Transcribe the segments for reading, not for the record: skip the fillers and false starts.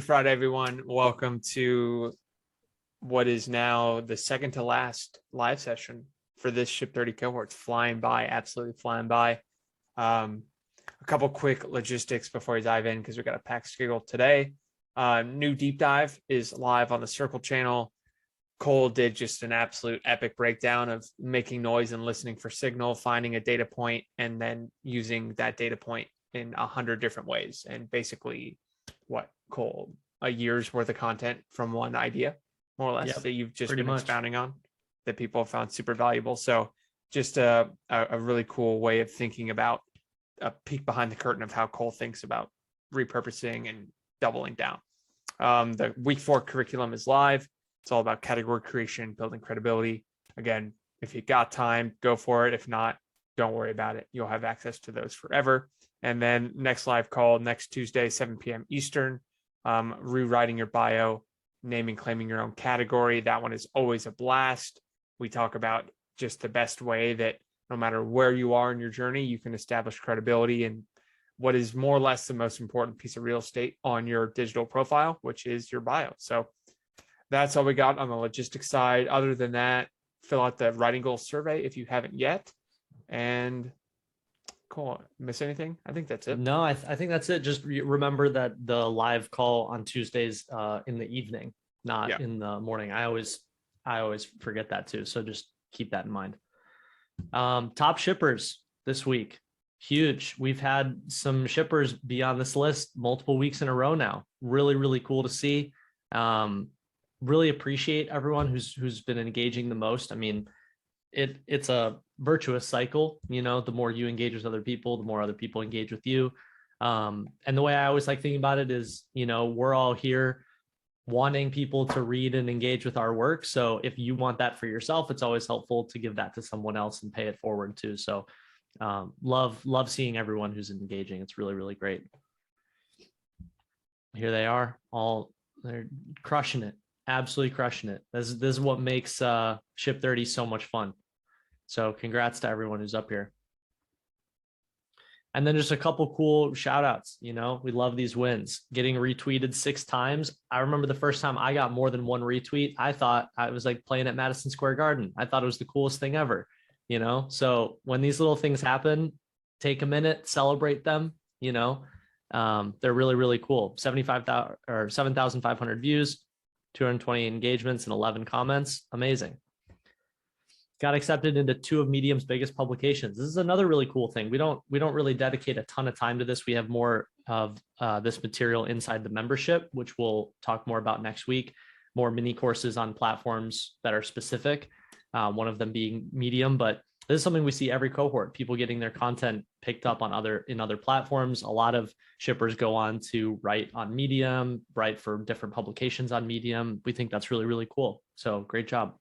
Friday, everyone. Welcome to what is now the second to last live session for this Ship 30 cohort. It's flying by, absolutely flying by. A couple quick logistics before we dive in because we got a packed schedule today. New deep dive is live on the Circle channel. Cole did just an absolute epic breakdown of making noise and listening for signal, finding a data point, and then using that data point in 100 different ways. And basically, what, Cole, a year's worth of content from one idea, more or less, that you've just been expounding on, that people have found super valuable. So just a really cool way of thinking about a peek behind the curtain of how Cole thinks about repurposing and doubling down. The week 4 curriculum is live. It's all about category creation, building credibility. Again, if you got time, go for it. If not, don't worry about it. You'll have access to those forever. And then next live call next Tuesday, 7 p.m. Eastern, rewriting your bio, naming, claiming your own category. That one is always a blast. We talk about just the best way that no matter where you are in your journey, you can establish credibility and what is more or less the most important piece of real estate on your digital profile, which is your bio. So that's all we got on the logistics side. Other than that, fill out the writing goals survey if you haven't yet. And cool. Miss anything? I think that's it. No, I think that's it. Just remember that the live call on Tuesdays in the evening, not in the morning. I always forget that too. So just keep that in mind. Top shippers this week. Huge. We've had some shippers be on this list multiple weeks in a row now. Really, really cool to see. Really appreciate everyone who's been engaging the most. I mean, it's a virtuous cycle. You know, the more you engage with other people, the more other people engage with you. And the way I always like thinking about it is, you know, we're all here wanting people to read and engage with our work. So if you want that for yourself, it's always helpful to give that to someone else and pay it forward too. So love seeing everyone who's engaging. It's really, really great. Here they are, they're crushing it. Absolutely crushing it. This is what makes Ship 30 so much fun. So congrats to everyone who's up here. And then just a couple cool shout outs. You know, we love these wins. Getting retweeted 6 times. I remember the first time I got more than 1 retweet, I thought I was like playing at Madison Square Garden. I thought it was the coolest thing ever, you know? So when these little things happen, take a minute, celebrate them, you know? They're really, really cool. 75,000 or 7,500 views, 220 engagements and 11 comments. Amazing. Got accepted into 2 of Medium's biggest publications. This is another really cool thing. We don't really dedicate a ton of time to this. We have more of this material inside the membership, which we'll talk more about next week. More mini courses on platforms that are specific. One of them being Medium, but this is something we see every cohort, people getting their content picked up on other platforms. A lot of shippers go on to write on Medium, write for different publications on Medium. We think that's really, really cool. So great job.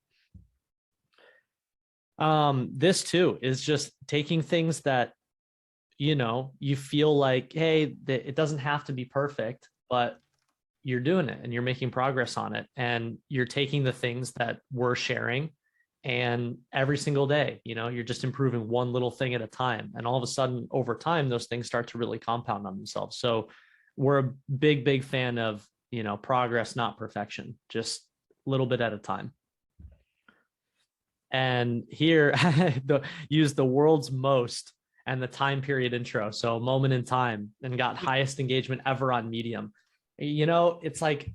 This too is just taking things that, you know, you feel like, hey, it doesn't have to be perfect, but you're doing it and you're making progress on it. And you're taking the things that we're sharing, and every single day, you know, you're just improving one little thing at a time. And all of a sudden, over time, those things start to really compound on themselves. So we're a big, big fan of, you know, progress, not perfection, just a little bit at a time. And here, use the world's most and the time period intro. So a moment in time, and got highest engagement ever on Medium. You know, it's like,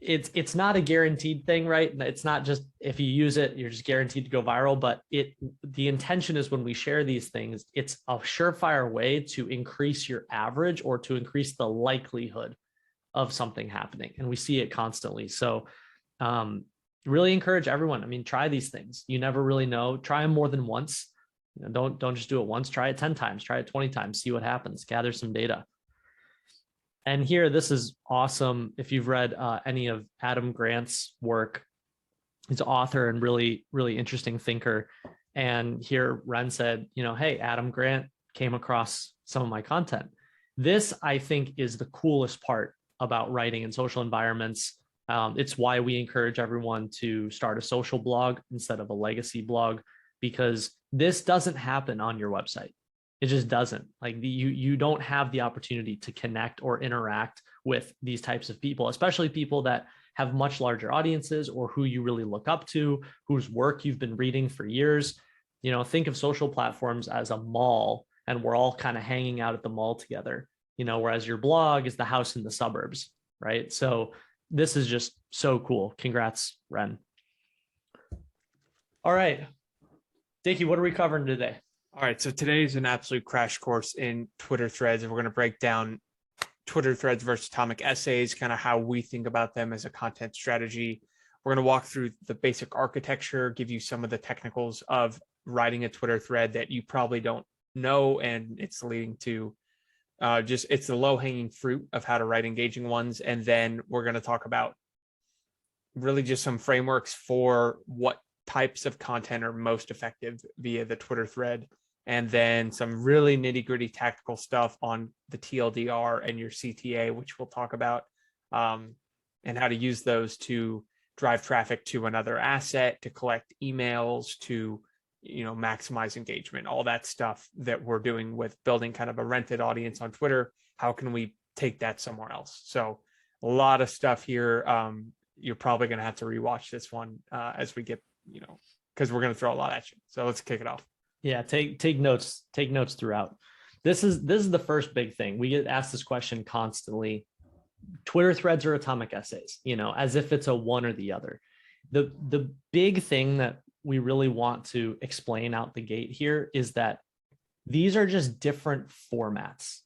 it's not a guaranteed thing, right? It's not just if you use it, you're just guaranteed to go viral, but the intention is when we share these things, it's a surefire way to increase your average or to increase the likelihood of something happening. And we see it constantly. So really encourage everyone. I mean, try these things. You never really know. Try them more than once. You know, don't just do it once. Try it 10 times, try it 20 times, see what happens, gather some data. And here, this is awesome. If you've read any of Adam Grant's work, he's an author and really, really interesting thinker. And here Ren said, you know, hey, Adam Grant came across some of my content. This, I think, is the coolest part about writing in social environments. It's why we encourage everyone to start a social blog instead of a legacy blog, because this doesn't happen on your website. It just doesn't. Like you don't have the opportunity to connect or interact with these types of people, especially people that have much larger audiences or who you really look up to, whose work you've been reading for years. Think of social platforms as a mall, and we're all kind of hanging out at the mall together, whereas your blog is the house in the suburbs, right? So this is just so cool. Congrats, Ren. All right, Dickie, what are we covering today? All right, so today is an absolute crash course in Twitter threads, and we're going to break down Twitter threads versus atomic essays, kind of how we think about them as a content strategy. We're going to walk through the basic architecture, give you some of the technicals of writing a Twitter thread that you probably don't know, and it's leading to it's the low-hanging fruit of how to write engaging ones. And then we're going to talk about really just some frameworks for what types of content are most effective via the Twitter thread, and then some really nitty-gritty tactical stuff on the TLDR and your CTA, which we'll talk about, and how to use those to drive traffic to another asset, to collect emails, to maximize engagement, all that stuff that we're doing with building kind of a rented audience on Twitter. How can we take that somewhere else? So a lot of stuff here. You're probably going to have to rewatch this one as we get, because we're going to throw a lot at you. So let's kick it off. Yeah, take notes throughout. This is the first big thing. We get asked this question constantly. Twitter threads or atomic essays, as if it's a one or the other. The big thing that we really want to explain out the gate here is that these are just different formats.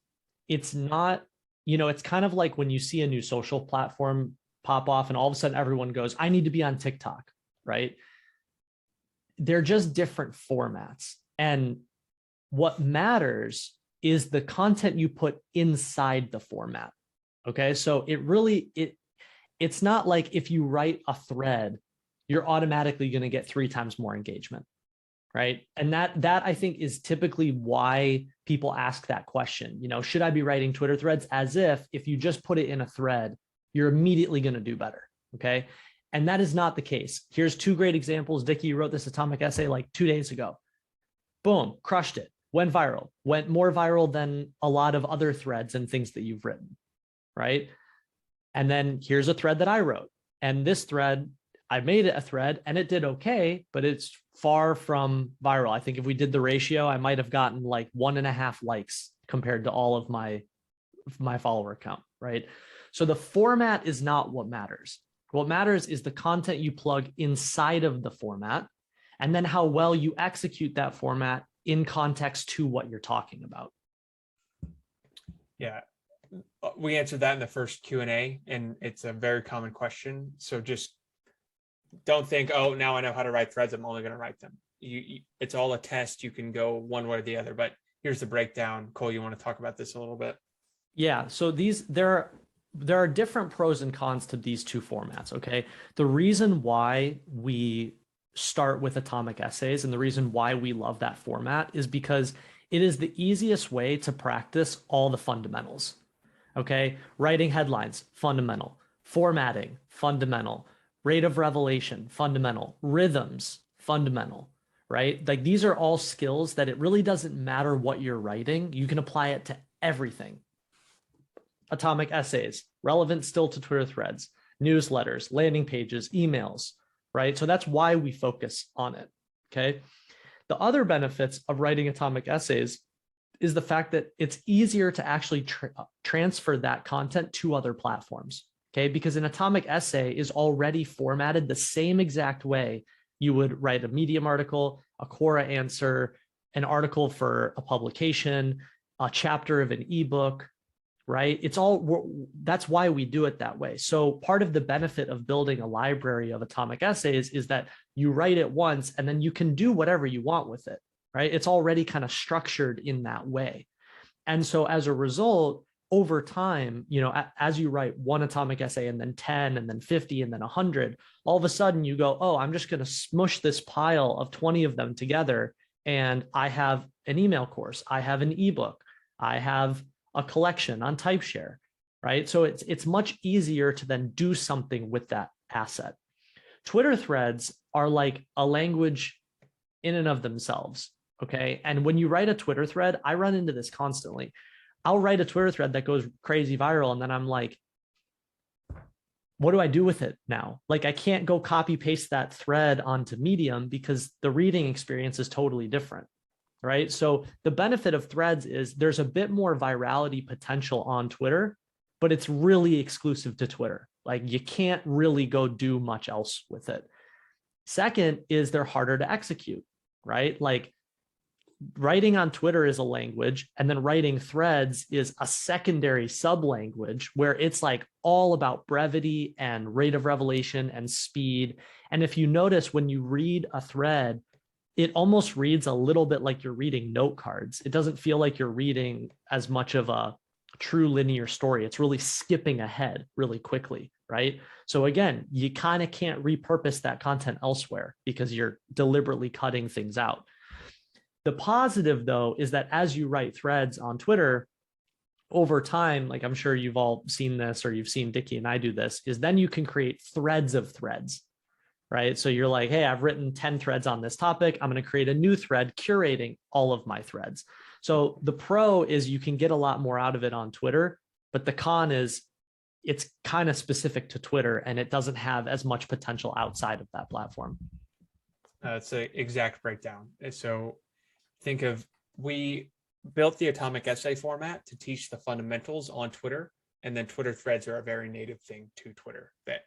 It's not, it's kind of like when you see a new social platform pop off and all of a sudden everyone goes, I need to be on TikTok, right? They're just different formats. And what matters is the content you put inside the format. Okay. So it's not like if you write a thread, you're automatically going to get 3 times more engagement. Right. And that I think is typically why people ask that question. Should I be writing Twitter threads? As if you just put it in a thread, you're immediately going to do better. Okay. And that is not the case. Here's 2 great examples. Dickie, you wrote this atomic essay like 2 days ago. Boom, crushed it. Went viral. Went more viral than a lot of other threads and things that you've written. Right. And then here's a thread that I wrote. And this thread, I made it a thread and it did okay, but it's far from viral. I think if we did the ratio, I might have gotten like 1.5 likes compared to all of my follower count, right? So the format is not what matters. What matters is the content you plug inside of the format, and then how well you execute that format in context to what you're talking about. Yeah, we answered that in the first Q&A, and it's a very common question. So just don't think, oh, now I know how to write threads, I'm only going to write them. It's all a test. You can go one way or the other, but here's the breakdown. Cole, you want to talk about this a little bit? Yeah, so there are different pros and cons to these 2 formats, okay? The reason why we start with atomic essays and the reason why we love that format is because it is the easiest way to practice all the fundamentals, okay? Writing headlines, fundamental. Formatting, fundamental. Rate of revelation, fundamental. Rhythms, fundamental, right? Like these are all skills that it really doesn't matter what you're writing. You can apply it to everything. Atomic essays, relevant still to Twitter threads, newsletters, landing pages, emails, right? So that's why we focus on it, okay? The other benefits of writing atomic essays is the fact that it's easier to actually transfer that content to other platforms, okay? Because an atomic essay is already formatted the same exact way you would write a Medium article, a Quora answer, an article for a publication, a chapter of an ebook, right? That's why we do it that way. So part of the benefit of building a library of atomic essays is that you write it once and then you can do whatever you want with it, right? It's already kind of structured in that way. And so as a result, over time, as you write one atomic essay and then 10 and then 50 and then 100, all of a sudden you go, oh, I'm just going to smush this pile of 20 of them together. And I have an email course. I have an ebook. I have a collection on TypeShare, right? So it's much easier to then do something with that asset. Twitter threads are like a language in and of themselves. Okay. And when you write a Twitter thread, I run into this constantly. I'll write a Twitter thread that goes crazy viral. And then I'm like, what do I do with it now? Like, I can't go copy paste that thread onto Medium because the reading experience is totally different. Right. So the benefit of threads is there's a bit more virality potential on Twitter, but it's really exclusive to Twitter. Like, you can't really go do much else with it. Second is they're harder to execute, right? Like, writing on Twitter is a language, and then writing threads is a secondary sub language where it's like all about brevity and rate of revelation and speed. And if you notice, when you read a thread, it almost reads a little bit like you're reading note cards. It doesn't feel like you're reading as much of a true linear story. It's really skipping ahead really quickly, right? So again, you kind of can't repurpose that content elsewhere because you're deliberately cutting things out. The positive, though, is that as you write threads on Twitter, over time, like I'm sure you've all seen this, or you've seen Dickie and I do this, is then you can create threads of threads, right? So you're like, hey, I've written 10 threads on this topic. I'm going to create a new thread curating all of my threads. So the pro is you can get a lot more out of it on Twitter, but the con is it's kind of specific to Twitter and it doesn't have as much potential outside of that platform. It's an exact breakdown. So think of, we built the atomic essay format to teach the fundamentals on Twitter, and then Twitter threads are a very native thing to Twitter that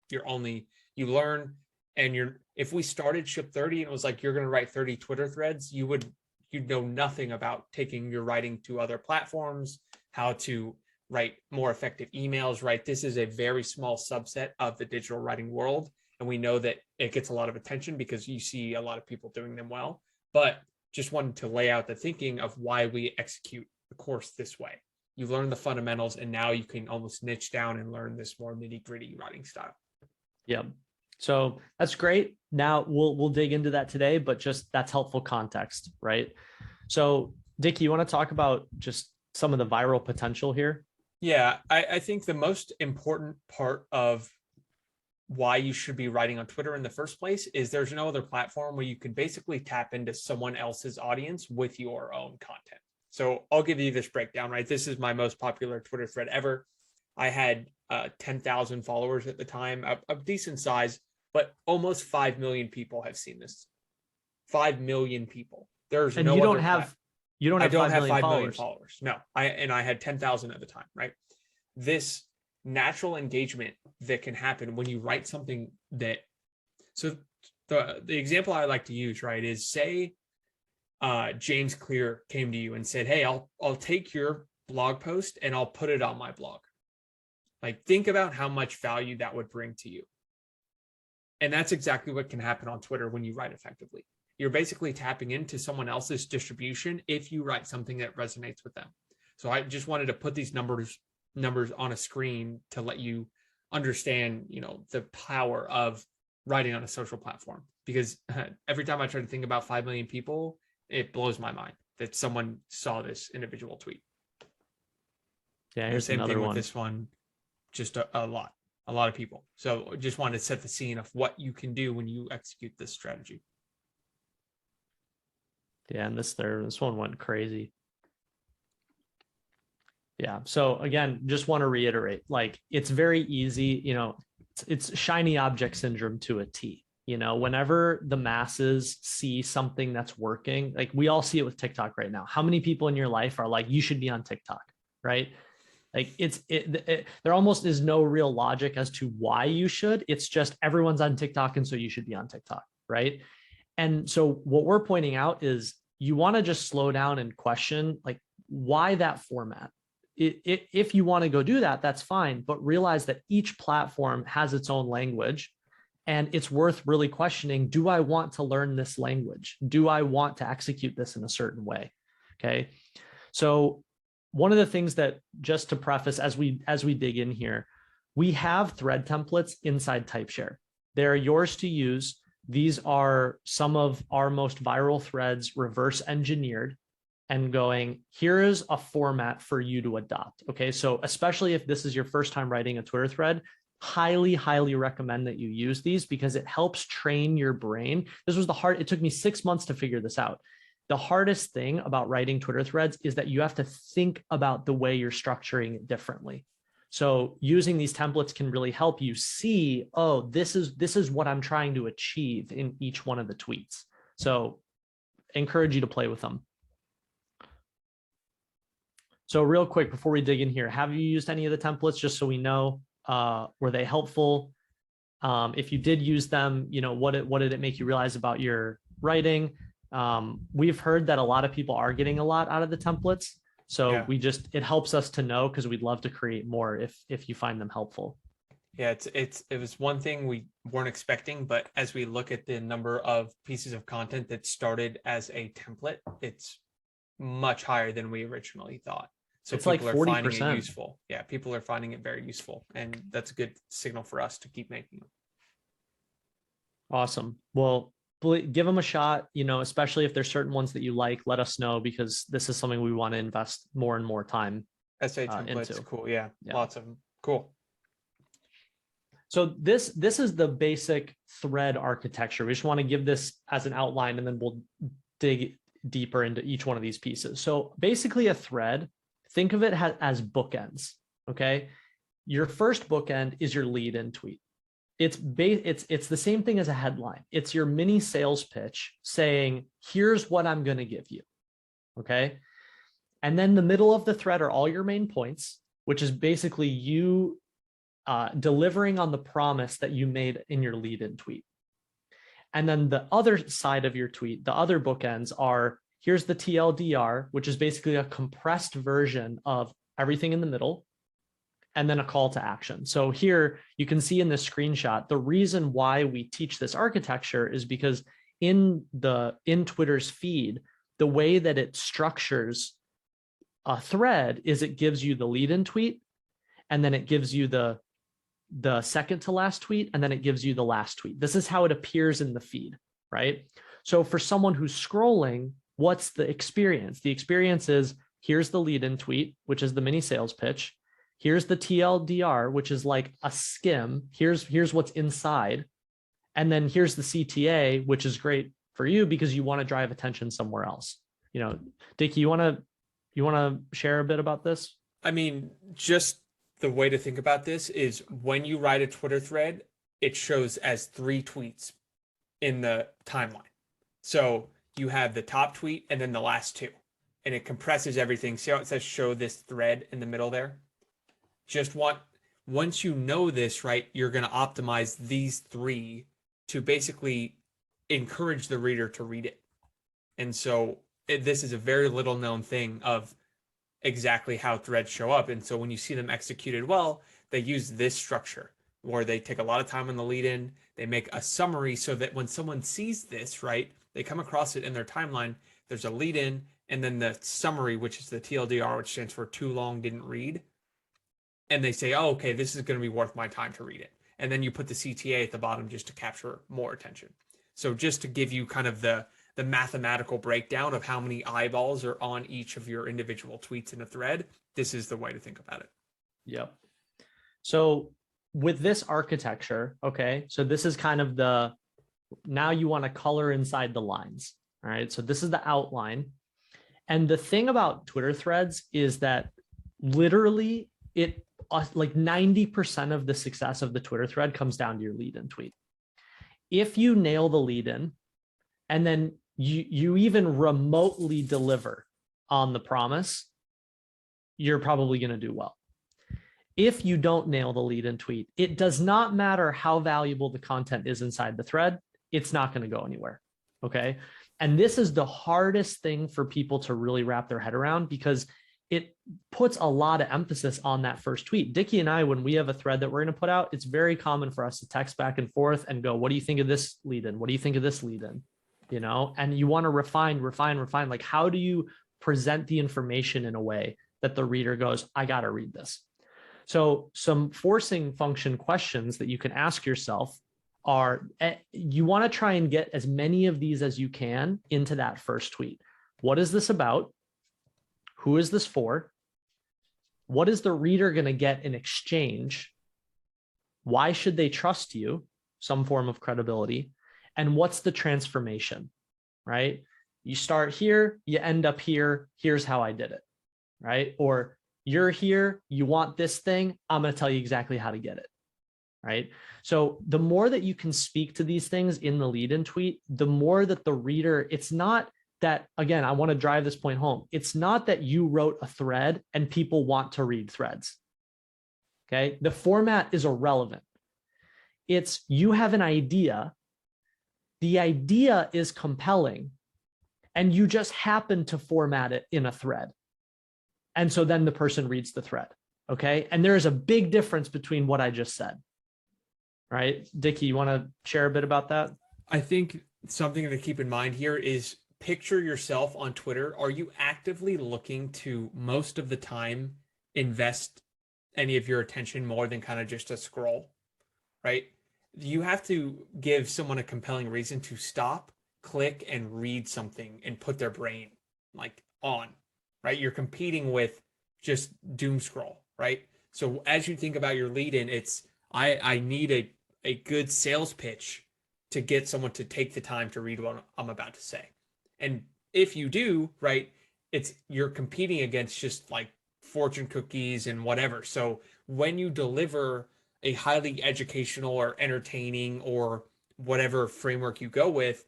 you learn. And if we started Ship 30 and it was like, you're going to write 30 Twitter threads, you'd know nothing about taking your writing to other platforms, how to write more effective emails, right? This is a very small subset of the digital writing world. And we know that it gets a lot of attention because you see a lot of people doing them well, but just wanted to lay out the thinking of why we execute the course this way. You learn the fundamentals, and now you can almost niche down and learn this more nitty-gritty writing style. Yep. So that's great. Now we'll dig into that today, but just that's helpful context, right? So Dickie, you want to talk about just some of the viral potential here? Yeah, I think the most important part of why you should be writing on Twitter in the first place is there's no other platform where you can basically tap into someone else's audience with your own content. So I'll give you this breakdown, right? This is my most popular Twitter thread ever. I had 10,000 followers at the time, a decent size, but almost 5 million people have seen this. 5 million people. There's and no you don't other have you don't I have don't 5 have million 5 million followers. followers. No, I had 10,000 at the time, right? This natural engagement that can happen when you write something that, so the example I like to use, right, is say James Clear came to you and said, hey, I'll take your blog post and I'll put it on my blog. Like, think about how much value that would bring to you. And that's exactly what can happen on Twitter when you write effectively. You're basically tapping into someone else's distribution if you write something that resonates with them. So I just wanted to put these numbers on a screen to let you understand, the power of writing on a social platform, because every time I try to think about 5 million people, it blows my mind that someone saw this individual tweet. Yeah, here's same another thing with one. this one, just a lot of people. So just wanted to set the scene of what you can do when you execute this strategy. Yeah, and this one went crazy. Yeah. So again, just want to reiterate, like, it's very easy, it's shiny object syndrome to a T. Whenever the masses see something that's working, like we all see it with TikTok right now. How many people in your life are like, you should be on TikTok, right? Like there almost is no real logic as to why you should. It's just everyone's on TikTok, and so you should be on TikTok, right? And so what we're pointing out is you want to just slow down and question, like, why that format? If you want to go do that, that's fine, but realize that each platform has its own language, and it's worth really questioning, do I want to learn this language? Do I want to execute this in a certain way? Okay. So one of the things that, just to preface as we dig in here, we have thread templates inside TypeShare. They're yours to use. These are some of our most viral threads reverse engineered and going, here is a format for you to adopt. Okay. So especially if this is your first time writing a Twitter thread, highly, highly recommend that you use these because it helps train your brain. It took me 6 months to figure this out. The hardest thing about writing Twitter threads is that you have to think about the way you're structuring it differently. So using these templates can really help you see, oh, this is what I'm trying to achieve in each one of the tweets. So encourage you to play with them. So real quick, before we dig in here, have you used any of the templates just so we know, were they helpful? If you did use them, what did it make you realize about your writing? We've heard that a lot of people are getting a lot out of the templates. So it helps us to know, because we'd love to create more if you find them helpful. Yeah, it was one thing we weren't expecting, but as we look at the number of pieces of content that started as a template, it's much higher than we originally thought. So it's like 40%. Finding it useful. Yeah, people are finding it very useful, and that's a good signal for us to keep making them. Awesome. Well, give them a shot, especially if there's certain ones that you like, let us know, because this is something we want to invest more and more time SA templates, into. Cool. Yeah, lots of them. Cool. So this is the basic thread architecture. We just want to give this as an outline, and then we'll dig deeper into each one of these pieces. So basically a thread, think of it as bookends, okay? Your first bookend is your lead-in tweet. It's the same thing as a headline. It's your mini sales pitch saying, here's what I'm going to give you, okay? And then the middle of the thread are all your main points, which is basically you delivering on the promise that you made in your lead-in tweet. And then the other side of your tweet, the other bookends are, here's the TLDR, which is basically a compressed version of everything in the middle, and then a call to action. So here you can see in this screenshot, the reason why we teach this architecture is because in Twitter's feed, the way that it structures a thread is it gives you the lead-in tweet, and then it gives you the second to last tweet, and then it gives you the last tweet. This is how it appears in the feed, right? So for someone who's scrolling, what's the experience? The experience is, here's the lead-in tweet, which is the mini sales pitch. Here's the TLDR, which is like a skim. Here's what's inside. And then here's the CTA, which is great for you because you want to drive attention somewhere else. Dickie, you want to share a bit about this? I mean, just the way to think about this is when you write a Twitter thread, it shows as 3 tweets in the timeline. So you have the top tweet and then the last 2, and it compresses everything. See how it says show this thread in the middle there? Once you know this, right, you're going to optimize these 3 to basically encourage the reader to read it. And so this is a very little known thing of exactly how threads show up. And so when you see them executed well, they use this structure where they take a lot of time on the lead in, they make a summary so that when someone sees this, right, they come across it in their timeline, there's a lead in, and then the summary, which is the TLDR, which stands for too long, didn't read. And they say, oh, okay, this is going to be worth my time to read it. And then you put the CTA at the bottom just to capture more attention. So just to give you kind of the mathematical breakdown of how many eyeballs are on each of your individual tweets in a thread, this is the way to think about it. Yep. So with this architecture, okay, so this is kind of now you want to color inside the lines. All right. So this is the outline. And the thing about Twitter threads is that literally like 90% of the success of the Twitter thread comes down to your lead-in tweet. If you nail the lead-in, and then you even remotely deliver on the promise, you're probably going to do well. If you don't nail the lead-in tweet, it does not matter how valuable the content is inside the thread, it's not going to go anywhere. Okay. And this is the hardest thing for people to really wrap their head around, because it puts a lot of emphasis on that first tweet. Dickie and I, when we have a thread that we're going to put out, it's very common for us to text back and forth and go, what do you think of this lead-in? What do you think of this lead-in? And you want to refine. Like, how do you present the information in a way that the reader goes, I got to read this? So some forcing function questions that you can ask yourself are, you want to try and get as many of these as you can into that first tweet. What is this about? Who is this for? What is the reader going to get in exchange? Why should they trust you? Some form of credibility. And what's the transformation, right? You start here, you end up here. Here's how I did it, right? Or you're here, you want this thing. I'm going to tell you exactly how to get it, right? So the more that you can speak to these things in the lead-in tweet, the more that the reader, it's not that, again, I want to drive this point home. It's not that you wrote a thread and people want to read threads. Okay. The format is irrelevant. It's you have an idea. The idea is compelling and you just happen to format it in a thread. And so then the person reads the thread. Okay. And there is a big difference between what I just said. Right. Dickie, you want to share a bit about that? I think something to keep in mind here is picture yourself on Twitter. Are you actively looking to most of the time invest any of your attention more than kind of just a scroll, right? You have to give someone a compelling reason to stop, click, and read something and put their brain like on, right? You're competing with just doom scroll, right? So as you think about your lead in, it's I need a good sales pitch to get someone to take the time to read what I'm about to say. And if you do, right, it's you're competing against just like fortune cookies and whatever. So when you deliver a highly educational or entertaining or whatever framework you go with,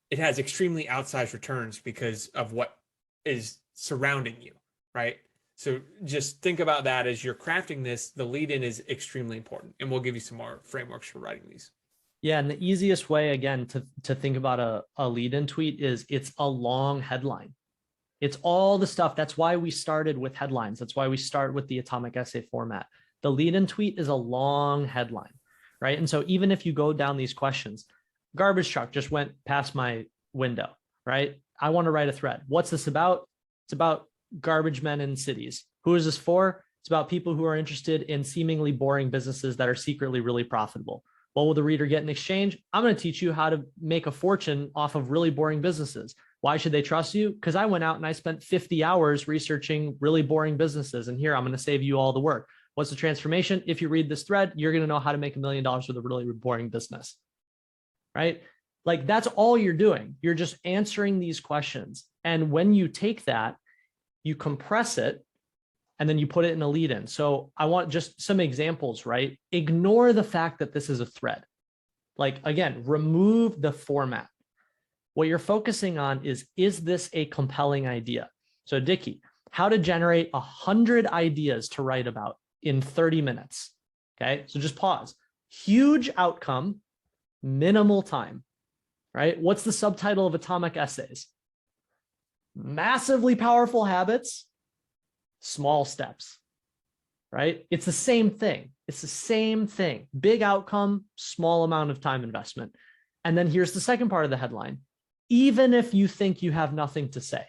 it has extremely outsized returns because of what is surrounding you, right? So just think about that as you're crafting this. The lead in is extremely important, and we'll give you some more frameworks for writing these. Yeah, and the easiest way, again, to think about a lead-in tweet is it's a long headline. It's all the stuff. That's why we started with headlines. That's why we start with the atomic essay format. The lead-in tweet is a long headline, right? And so even if you go down these questions, garbage truck just went past my window, right? I want to write a thread. What's this about? It's about garbage men in cities. Who is this for? It's about people who are interested in seemingly boring businesses that are secretly really profitable. What will the reader get in exchange? I'm going to teach you how to make a fortune off of really boring businesses. Why should they trust you? Because I went out and I spent 50 hours researching really boring businesses. And here I'm going to save you all the work. What's the transformation? If you read this thread, you're going to know how to make $1 million with a really boring business, right? Like that's all you're doing. You're just answering these questions. And when you take that, you compress it, and then you put it in a lead in. So I want just some examples, right? Ignore the fact that this is a thread. Like, again, remove the format. What you're focusing on is this a compelling idea? So Dickie, how to generate 100 ideas to write about in 30 minutes. Okay, so just pause. Huge outcome, minimal time, right? What's the subtitle of Atomic Essays? Massively powerful habits, small steps, right? It's the same thing. It's the same thing. Big outcome, small amount of time investment. And then here's the second part of the headline. Even if you think you have nothing to say.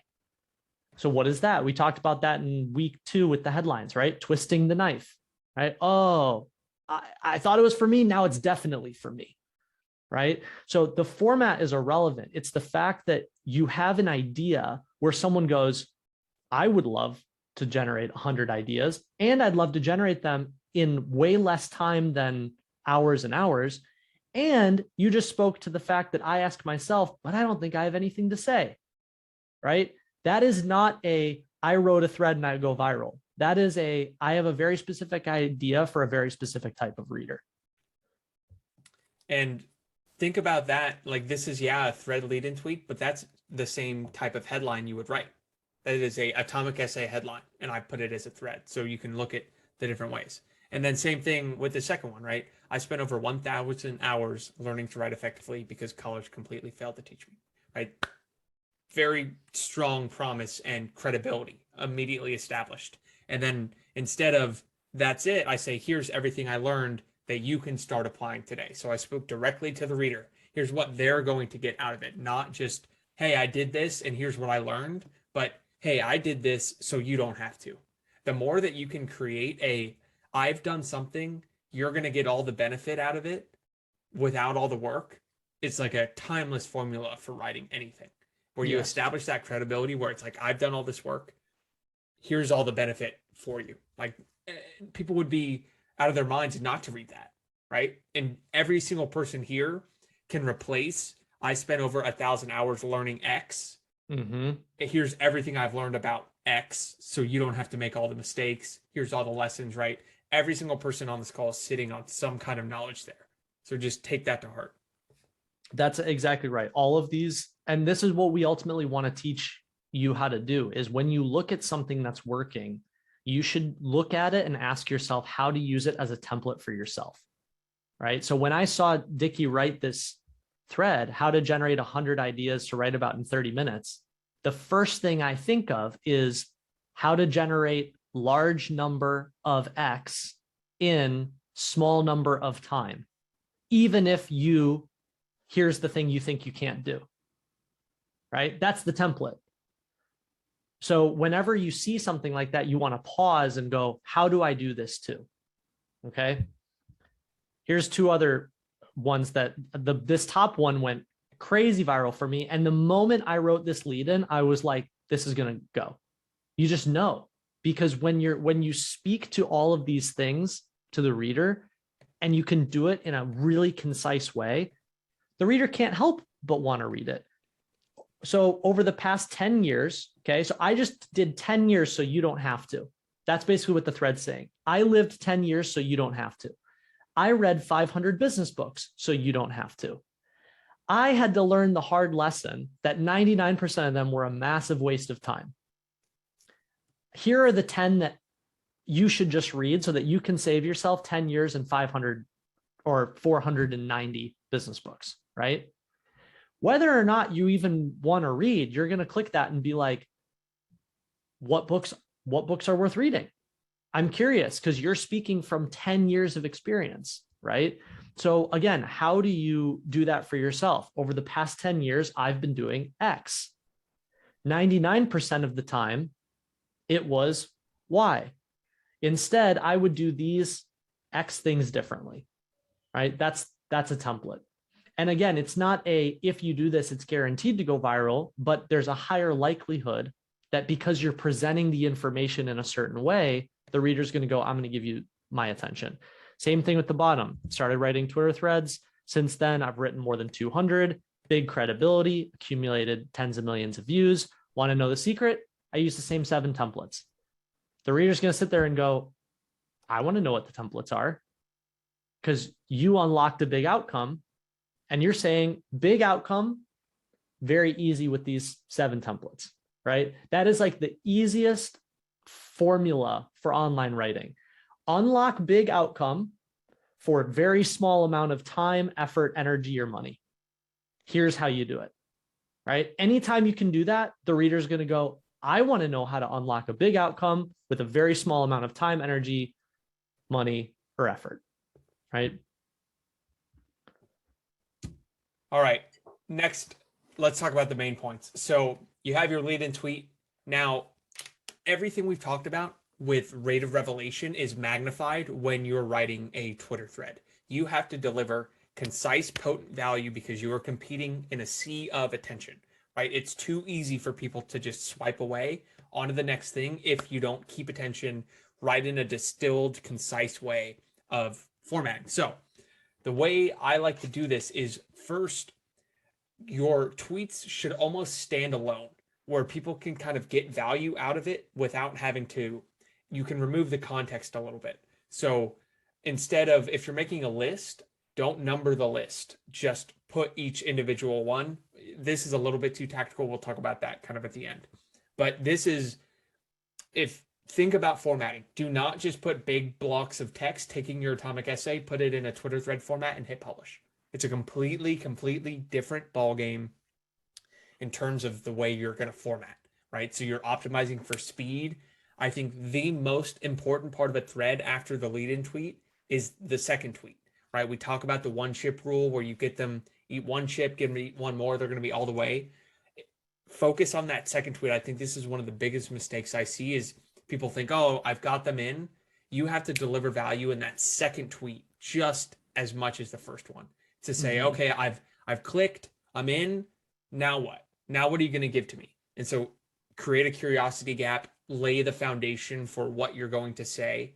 So what is that? We talked about that in week 2 with the headlines, right? Twisting the knife, right? Oh, I thought it was for me. Now it's definitely for me, right? So the format is irrelevant. It's the fact that you have an idea where someone goes, I would love to generate 100 ideas, and I'd love to generate them in way less time than hours and hours. And you just spoke to the fact that I ask myself, but I don't think I have anything to say, right? That is not I wrote a thread and I go viral. That is I have a very specific idea for a very specific type of reader. And think about that. Like this is, yeah, a thread lead in tweet, but that's the same type of headline you would write. That is a atomic essay headline, and I put it as a thread. So you can look at the different ways. And then same thing with the second one, right? I spent over 1,000 hours learning to write effectively because college completely failed to teach me, right? Very strong promise and credibility immediately established. And then instead of that's it, I say, here's everything I learned that you can start applying today. So I spoke directly to the reader. Here's what they're going to get out of it. Not just, hey, I did this and here's what I learned, but hey, I did this so you don't have to. The more that you can create I've done something, you're going to get all the benefit out of it without all the work. It's like a timeless formula for writing anything where you establish that credibility where it's like, I've done all this work. Here's all the benefit for you. Like people would be out of their minds not to read that, right? And every single person here can replace I spent over 1,000 hours learning X. Mm-hmm. Here's everything I've learned about X, so you don't have to make all the mistakes. Here's all the lessons, right? Every single person on this call is sitting on some kind of knowledge there. So just take that to heart. That's exactly right. All of these, and this is what we ultimately want to teach you how to do, is when you look at something that's working, you should look at it and ask yourself how to use it as a template for yourself, right? So when I saw Dickie write this thread, how to generate 100 ideas to write about in 30 minutes, the first thing I think of is how to generate large number of X in small number of time, even if here's the thing you think you can't do, right? That's the template. So whenever you see something like that, you want to pause and go, how do I do this too? Okay. Here's two other ones that this top one went crazy viral for me. And the moment I wrote this lead in, I was like, this is going to go. You just know, because when you speak to all of these things to the reader and you can do it in a really concise way, the reader can't help but want to read it. So over the past 10 years, okay, so I just did 10 years so you don't have to. That's basically what the thread's saying. I lived 10 years so you don't have to. I read 500 business books so you don't have to. I had to learn the hard lesson that 99% of them were a massive waste of time. Here are the 10 that you should just read so that you can save yourself 10 years and 500 or 490 business books, right? Whether or not you even want to read, you're going to click that and be like, what books are worth reading? I'm curious, because you're speaking from 10 years of experience, right? So again, how do you do that for yourself? Over the past 10 years, I've been doing X. 99% of the time, it was Y. Instead, I would do these X things differently, right? That's a template. And again, it's not if you do this, it's guaranteed to go viral, but there's a higher likelihood that because you're presenting the information in a certain way, the reader's going to go, I'm going to give you my attention. Same thing with the bottom. Started writing Twitter threads. Since then, I've written more than 200, big credibility, accumulated tens of millions of views. Want to know the secret? I use the same 7 templates. The reader's going to sit there and go, I want to know what the templates are, because you unlocked a big outcome. And you're saying big outcome, very easy with these 7 templates, right? That is like the easiest formula for online writing. Unlock big outcome for a very small amount of time, effort, energy, or money. Here's how you do it, right? Anytime you can do that, the reader's going to go, I want to know how to unlock a big outcome with a very small amount of time, energy, money, or effort, right? All right. Next, let's talk about the main points. So you have your lead in tweet. Now, everything we've talked about with rate of revelation is magnified when you're writing a Twitter thread. You have to deliver concise, potent value because you are competing in a sea of attention, right? It's too easy for people to just swipe away onto the next thing if you don't keep attention, write in a distilled, concise way of formatting. So the way I like to do this is first, your tweets should almost stand alone, where people can kind of get value out of it without having to, you can remove the context a little bit. So instead of, if you're making a list, don't number the list, just put each individual one. This is a little bit too tactical. We'll talk about that kind of at the end. But this is, think about formatting. Do not just put big blocks of text, taking your atomic essay, put it in a Twitter thread format and hit publish. It's a completely different ballgame in terms of the way you're going to format, right? So you're optimizing for speed. I think the most important part of a thread after the lead-in tweet is the second tweet, right? We talk about the one chip rule where you get them eat one chip, give them eat one more, they're going to be all the way. Focus on that second tweet. I think this is one of the biggest mistakes I see is people think, oh, I've got them in. You have to deliver value in that second tweet just as much as the first one to say, okay, I've clicked, I'm in. Now what? Now what are you going to give to me? And so create a curiosity gap, lay the foundation for what you're going to say,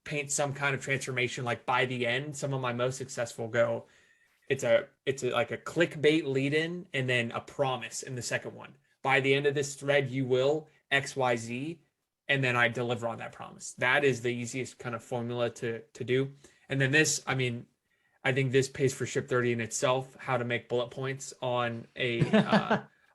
paint some kind of transformation. Like by the end, some of my most successful go, like a clickbait lead in and then a promise in the second one. By the end of this thread, you will XYZ, and then I deliver on that promise. That is the easiest kind of formula to do. And then this, I mean, I think this pays for Ship 30 in itself, how to make bullet points on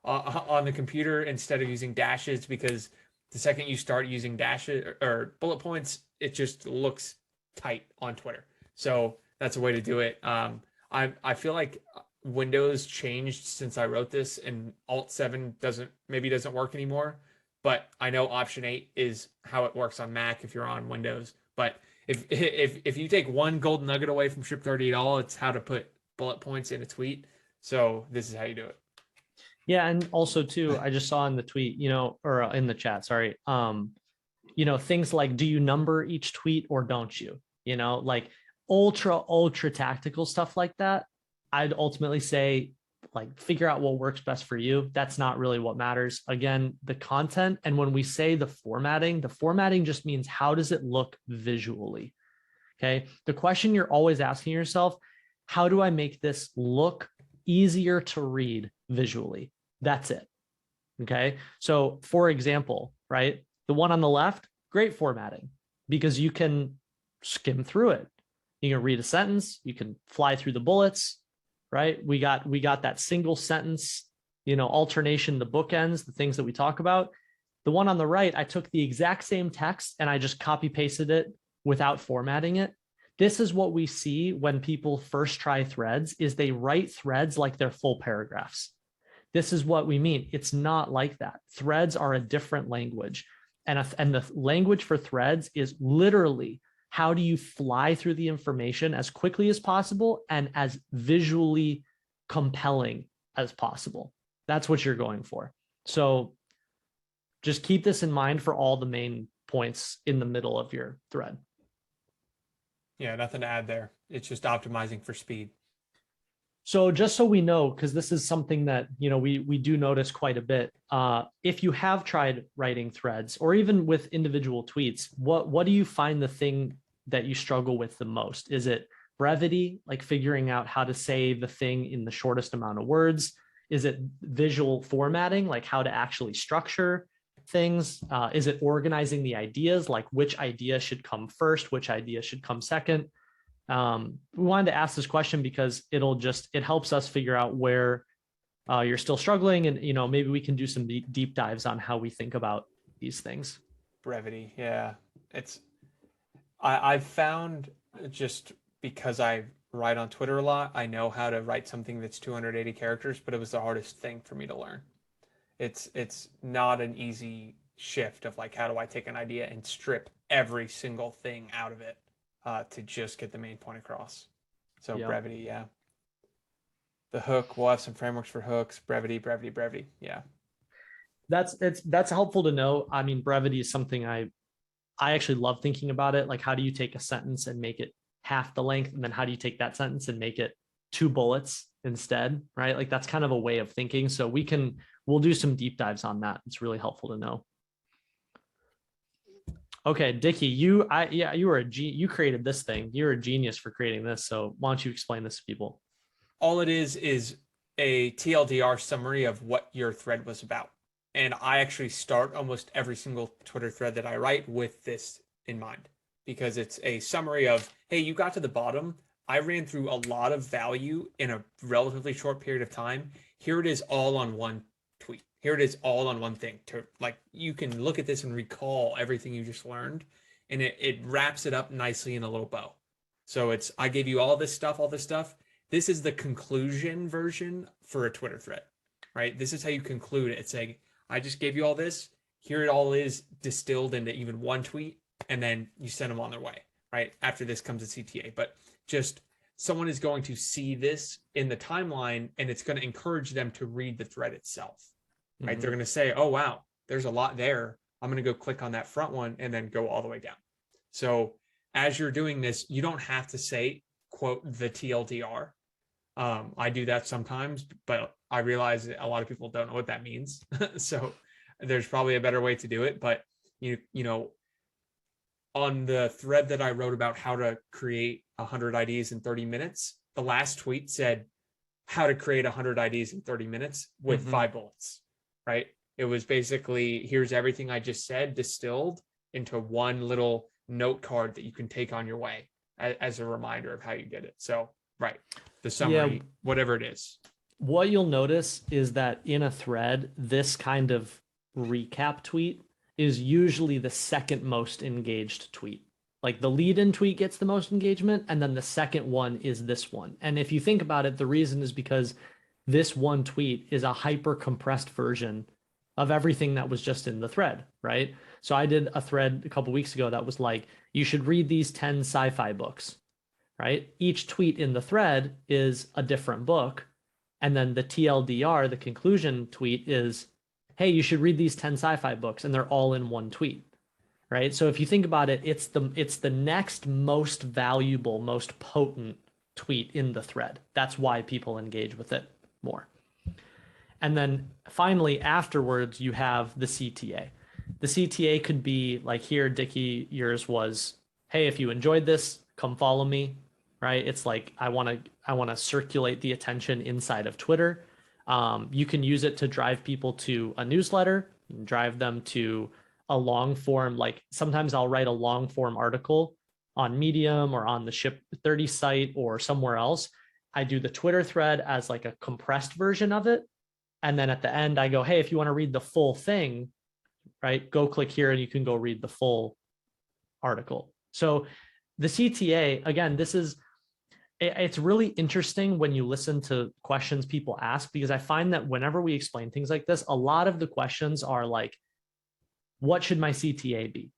on the computer instead of using dashes, because the second you start using dashes or bullet points, it just looks tight on Twitter. So that's a way to do it. I feel like Windows changed since I wrote this, and Alt 7 doesn't work anymore. But I know Option 8 is how it works on Mac if you're on Windows. But if you take one golden nugget away from Ship 30 at all, it's how to put bullet points in a tweet. So this is how you do it. Yeah, and also too, I just saw in the tweet, or in the chat, sorry. Things like, do you number each tweet or don't you? Like ultra tactical stuff like that. I'd ultimately say, like, figure out what works best for you. That's not really what matters. Again, the content. And when we say the formatting just means, how does it look visually? Okay. The question you're always asking yourself, how do I make this look easier to read visually? That's it. Okay. So for example, right, the one on the left, great formatting, because you can skim through it. You can read a sentence, you can fly through the bullets, right? We got that single sentence, alternation, the bookends, the things that we talk about. The one on the right, I took the exact same text and I just copy pasted it without formatting it. This is what we see when people first try threads, is they write threads like they're full paragraphs. This is what we mean. It's not like that. Threads are a different language. And the language for threads is literally, how do you fly through the information as quickly as possible and as visually compelling as possible? That's what you're going for. So just keep this in mind for all the main points in the middle of your thread. Yeah, nothing to add there. It's just optimizing for speed. So just so we know, because this is something that, we do notice quite a bit. If you have tried writing threads or even with individual tweets, what do you find the thing that you struggle with the most? Is it brevity, like figuring out how to say the thing in the shortest amount of words? Is it visual formatting, like how to actually structure things? Is it organizing the ideas, like which idea should come first, which idea should come second? We wanted to ask this question because it helps us figure out where you're still struggling, and maybe we can do some deep dives on how we think about these things. Brevity, yeah. I've found, just because I write on Twitter a lot, I know how to write something that's 280 characters, but it was the hardest thing for me to learn. It's not an easy shift of, like, how do I take an idea and strip every single thing out of it to just get the main point across. So yep. Brevity, yeah. The hook, we'll have some frameworks for hooks. Brevity. Yeah. That's helpful to know. I mean, brevity is something I actually love thinking about it. Like, how do you take a sentence and make it half the length? And then how do you take that sentence and make it 2 bullets instead, right? Like, that's kind of a way of thinking. So we'll do some deep dives on that. It's really helpful to know. Okay, Dickie, you created this thing. You're a genius for creating this. So why don't you explain this to people? All it is a TLDR summary of what your thread was about. And I actually start almost every single Twitter thread that I write with this in mind, because it's a summary of, hey, you got to the bottom. I ran through a lot of value in a relatively short period of time. Here it is all on one tweet. Here it is all on one thing. Like, you can look at this and recall everything you just learned, and it wraps it up nicely in a little bow. So I gave you all this stuff. This is the conclusion version for a Twitter thread, right? This is how you conclude it. It's saying, I just gave you all this. Here it all is distilled into even one tweet, and then you send them on their way, right? After this comes a CTA, but just someone is going to see this in the timeline, and it's going to encourage them to read the thread itself, right? Mm-hmm. They're going to say, oh, wow, there's a lot there. I'm going to go click on that front one and then go all the way down. So as you're doing this, you don't have to say, quote, the TLDR. I do that sometimes, but I realize a lot of people don't know what that means. So there's probably a better way to do it. But, you know, on the thread that I wrote about how to create 100 IDs in 30 minutes, the last tweet said how to create 100 ideas in 30 minutes with 5 bullets, right? It was basically, here's everything I just said distilled into one little note card that you can take on your way as a reminder of how you did it. So, right, the summary, whatever it is. What you'll notice is that in a thread, this kind of recap tweet is usually the second most engaged tweet. Like the lead-in tweet gets the most engagement, and then the second one is this one. And if you think about it, the reason is because this one tweet is a hyper compressed version of everything that was just in the thread, right? So I did a thread a couple weeks ago that was like, you should read these 10 sci-fi books, right? Each tweet in the thread is a different book. And then the TLDR, the conclusion tweet is, hey, you should read these 10 sci-fi books, and they're all in one tweet, right? So if you think about it, it's the next most valuable, most potent tweet in the thread. That's why people engage with it more. And then finally, afterwards, you have the CTA. The CTA could be like here, Dickie, yours was, hey, if you enjoyed this, come follow me, right? It's like, I want to circulate the attention inside of Twitter. You can use it to drive people to a newsletter, drive them to a long form. Like sometimes I'll write a long form article on Medium or on the Ship 30 site or somewhere else. I do the Twitter thread as like a compressed version of it. And then at the end, I go, hey, if you want to read the full thing, right, go click here and you can go read the full article. So the CTA, again, it's really interesting when you listen to questions people ask, because I find that whenever we explain things like this, a lot of the questions are like, what should my CTA be,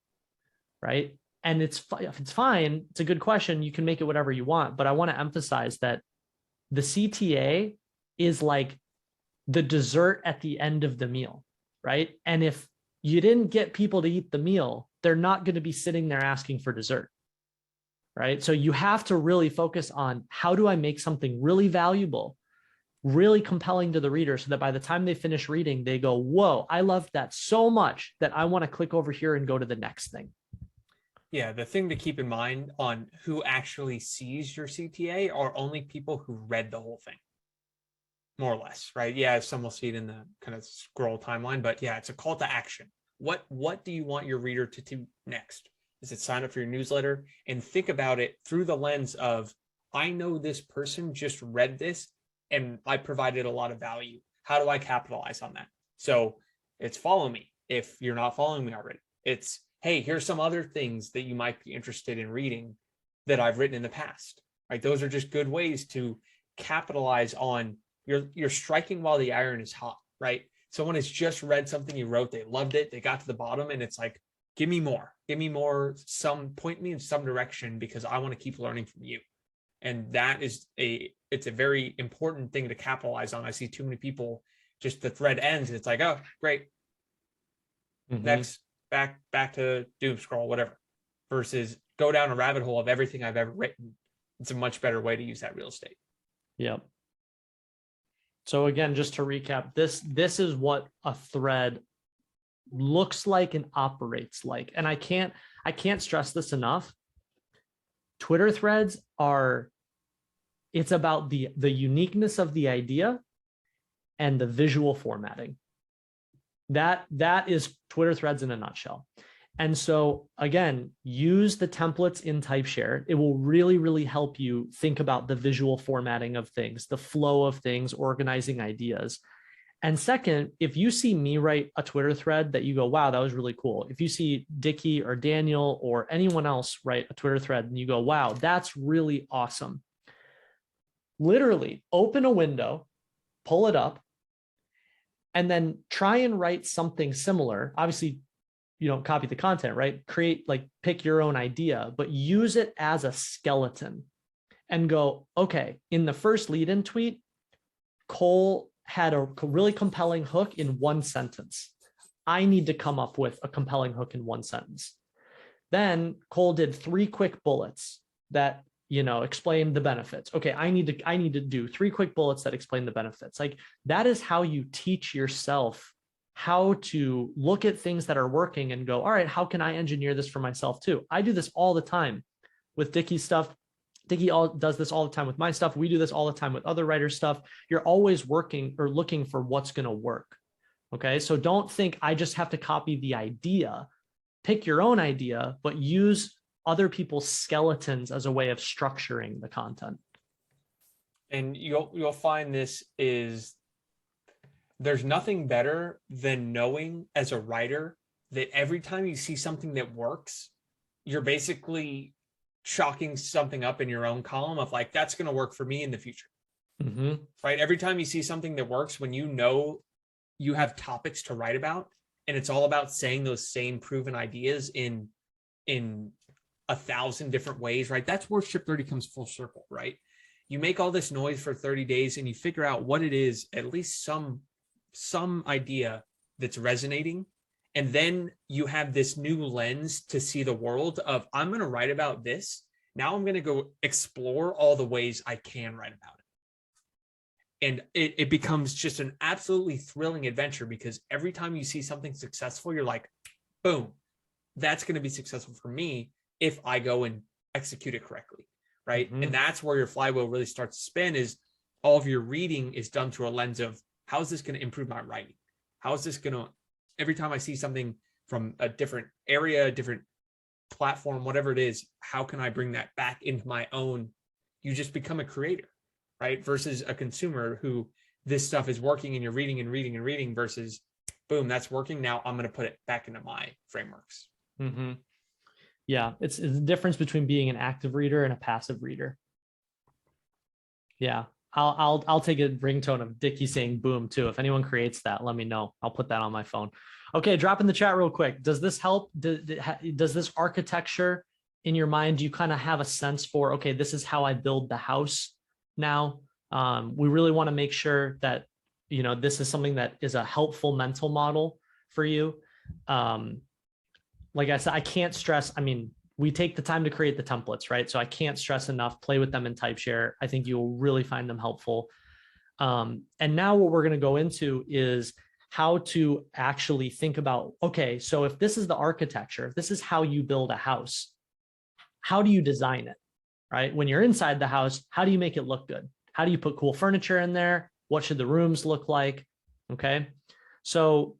right? And it's fine. It's a good question. You can make it whatever you want. But I want to emphasize that the CTA is like the dessert at the end of the meal, right? And if you didn't get people to eat the meal, they're not going to be sitting there asking for dessert, right? So you have to really focus on, how do I make something really valuable, really compelling to the reader, so that by the time they finish reading, they go, whoa, I loved that so much that I want to click over here and go to the next thing. Yeah, the thing to keep in mind on who actually sees your CTA are only people who read the whole thing, more or less, right? Yeah, some will see it in the kind of scroll timeline, but yeah, it's a call to action. What do you want your reader to do next? Is it sign up for your newsletter? And think about it through the lens of, I know this person just read this and I provided a lot of value. How do I capitalize on that? So it's follow me if you're not following me already. It's, hey, here's some other things that you might be interested in reading that I've written in the past, right? Those are just good ways to capitalize on, you're striking while the iron is hot, right? Someone has just read something you wrote, they loved it, they got to the bottom, and it's like, give me more, point me in some direction, because I want to keep learning from you. And that is it's a very important thing to capitalize on. I see too many people, just the thread ends and it's like, oh, great. Next, back to doom scroll, whatever, versus go down a rabbit hole of everything I've ever written. It's a much better way to use that real estate. Yep. So again, just to recap, this is what a thread looks like and operates like. And I can't stress this enough. Twitter threads it's about the uniqueness of the idea and the visual formatting. That is Twitter threads in a nutshell. And so again, use the templates in TypeShare. It will really, really help you think about the visual formatting of things, the flow of things, organizing ideas. And second, if you see me write a Twitter thread that you go, wow, that was really cool. If you see Dickie or Daniel or anyone else write a Twitter thread and you go, wow, that's really awesome. Literally open a window, pull it up, and then try and write something similar. Obviously, you don't copy the content, right? Pick your own idea, but use it as a skeleton and go, okay, in the first lead-in tweet, Cole had a really compelling hook in one sentence. I need to come up with a compelling hook in one sentence. Then Cole did 3 quick bullets that, explain the benefits. Okay, I need to do 3 quick bullets that explain the benefits. Like, that is how you teach yourself how to look at things that are working and go, all right, how can I engineer this for myself too? I do this all the time with Dickie's stuff. Dickie does this all the time with my stuff. We do this all the time with other writers' stuff. You're always working or looking for what's going to work. Okay. So don't think I just have to copy the idea. Pick your own idea, but use other people's skeletons as a way of structuring the content. And you'll find this is, there's nothing better than knowing as a writer that every time you see something that works, you're basically chalking something up in your own column of like, that's going to work for me in the future. Mm-hmm. Right? Every time you see something that works, when you know you have topics to write about, and it's all about saying those same proven ideas in 1,000 different ways, right? That's where Ship 30 comes full circle, right? You make all this noise for 30 days and you figure out what it is, at least some idea that's resonating. And then you have this new lens to see the world of, I'm going to write about this. Now I'm going to go explore all the ways I can write about it. And it becomes just an absolutely thrilling adventure, because every time you see something successful, you're like, boom, that's going to be successful for me if I go and execute it correctly. Right. Mm-hmm. And that's where your flywheel really starts to spin, is all of your reading is done through a lens of, how is this going to improve my writing? How is this going to, every time I see something from a different area, a different platform, whatever it is, how can I bring that back into my own? You just become a creator, right? Versus a consumer who this stuff is working and you're reading and reading and reading, versus boom, that's working. Now I'm going to put it back into my frameworks. Mm-hmm. Yeah, it's the difference between being an active reader and a passive reader. Yeah, I'll take a ringtone of Dickie saying boom too. If anyone creates that, let me know. I'll put that on my phone. Okay, drop in the chat real quick. Does this help? Does this architecture in your mind, do you kind of have a sense for, okay, this is how I build the house now? We really want to make sure that, you know, this is something that is a helpful mental model for you. Like I said, I can't stress, I mean, we take the time to create the templates, right? So I can't stress enough, play with them in TypeShare. I think you'll really find them helpful. And now what we're going to go into is how to actually think about, okay, so if this is the architecture, if this is how you build a house, how do you design it, right? When you're inside the house, how do you make it look good? How do you put cool furniture in there? What should the rooms look like? Okay. So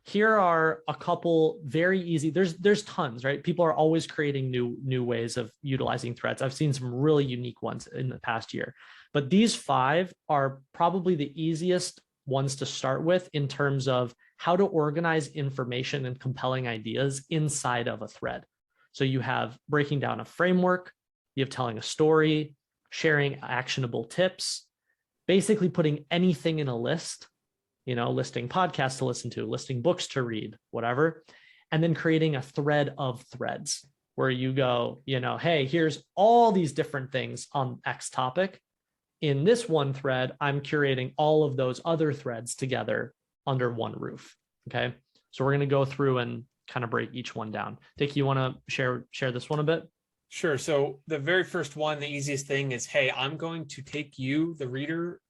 here are a couple very easy, there's tons, right? People are always creating new ways of utilizing threads. I've seen some really unique ones in the past year, but these 5 are probably the easiest ones to start with in terms of how to organize information and compelling ideas inside of a thread. So you have breaking down a framework, you have telling a story, sharing actionable tips, basically putting anything in a list, you know, listing podcasts to listen to, listing books to read, whatever, and then creating a thread of threads where you go, you know, hey, here's all these different things on X topic. In this one thread, I'm curating all of those other threads together under one roof. Okay. So we're going to go through and kind of break each one down. Dick, you want to share this one a bit? Sure. So the very first one, the easiest thing is, hey, I'm going to take you, the reader,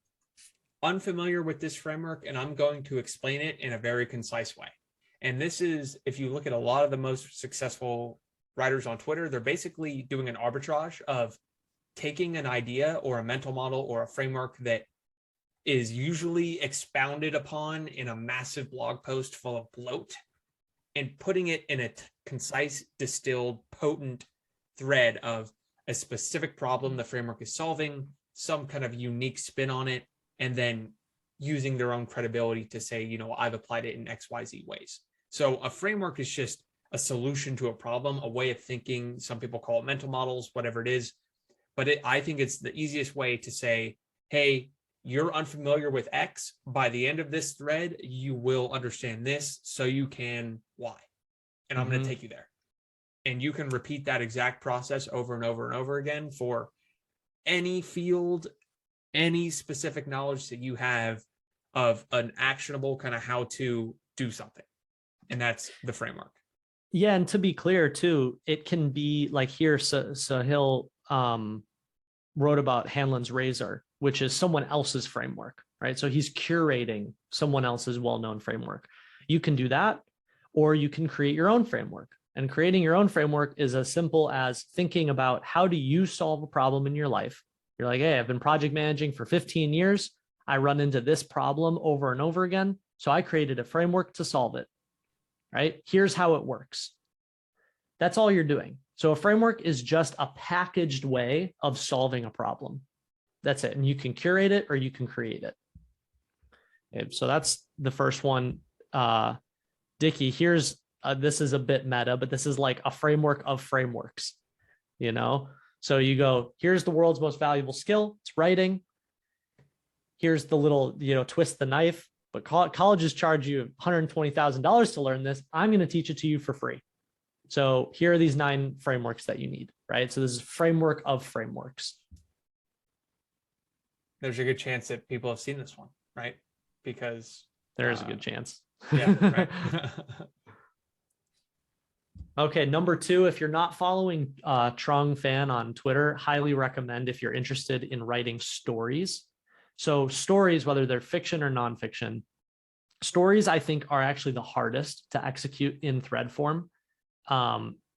unfamiliar with this framework, and I'm going to explain it in a very concise way. And this is, if you look at a lot of the most successful writers on Twitter, they're basically doing an arbitrage of taking an idea or a mental model or a framework that is usually expounded upon in a massive blog post full of bloat and putting it in a concise, distilled, potent thread of a specific problem the framework is solving, some kind of unique spin on it, and then using their own credibility to say, you know, I've applied it in XYZ ways. So a framework is just a solution to a problem, a way of thinking. Some people call it mental models, whatever it is. But I think it's the easiest way to say, hey, you're unfamiliar with X. By the end of this thread, you will understand this, so you can Y. And I'm going to take you there. And you can repeat that exact process over and over and over again for any field, any specific knowledge that you have of an actionable kind of how to do something. And that's the framework. Yeah. And to be clear too, it can be like here, Sahil wrote about Hanlon's Razor, which is someone else's framework, right? So he's curating someone else's well-known framework. You can do that, or you can create your own framework. And creating your own framework is as simple as thinking about how do you solve a problem in your life. You're like, hey, I've been project managing for 15 years. I run into this problem over and over again. So I created a framework to solve it, right? Here's how it works. That's all you're doing. So a framework is just a packaged way of solving a problem. That's it. And you can curate it or you can create it. Okay, so that's the first one. Dickie, here's, this is a bit meta, but this is like a framework of frameworks, you know? So you go, here's the world's most valuable skill, it's writing. Here's the little, twist the knife, but colleges charge you $120,000 to learn this. I'm going to teach it to you for free. So here are these 9 frameworks that you need, right? So this is framework of frameworks. There's a good chance that people have seen this one, right? Because there is a good chance. Yeah, right. Okay, number 2, if you're not following Trung Fan on Twitter, highly recommend if you're interested in writing stories. So stories, whether they're fiction or nonfiction, stories I think are actually the hardest to execute in thread form.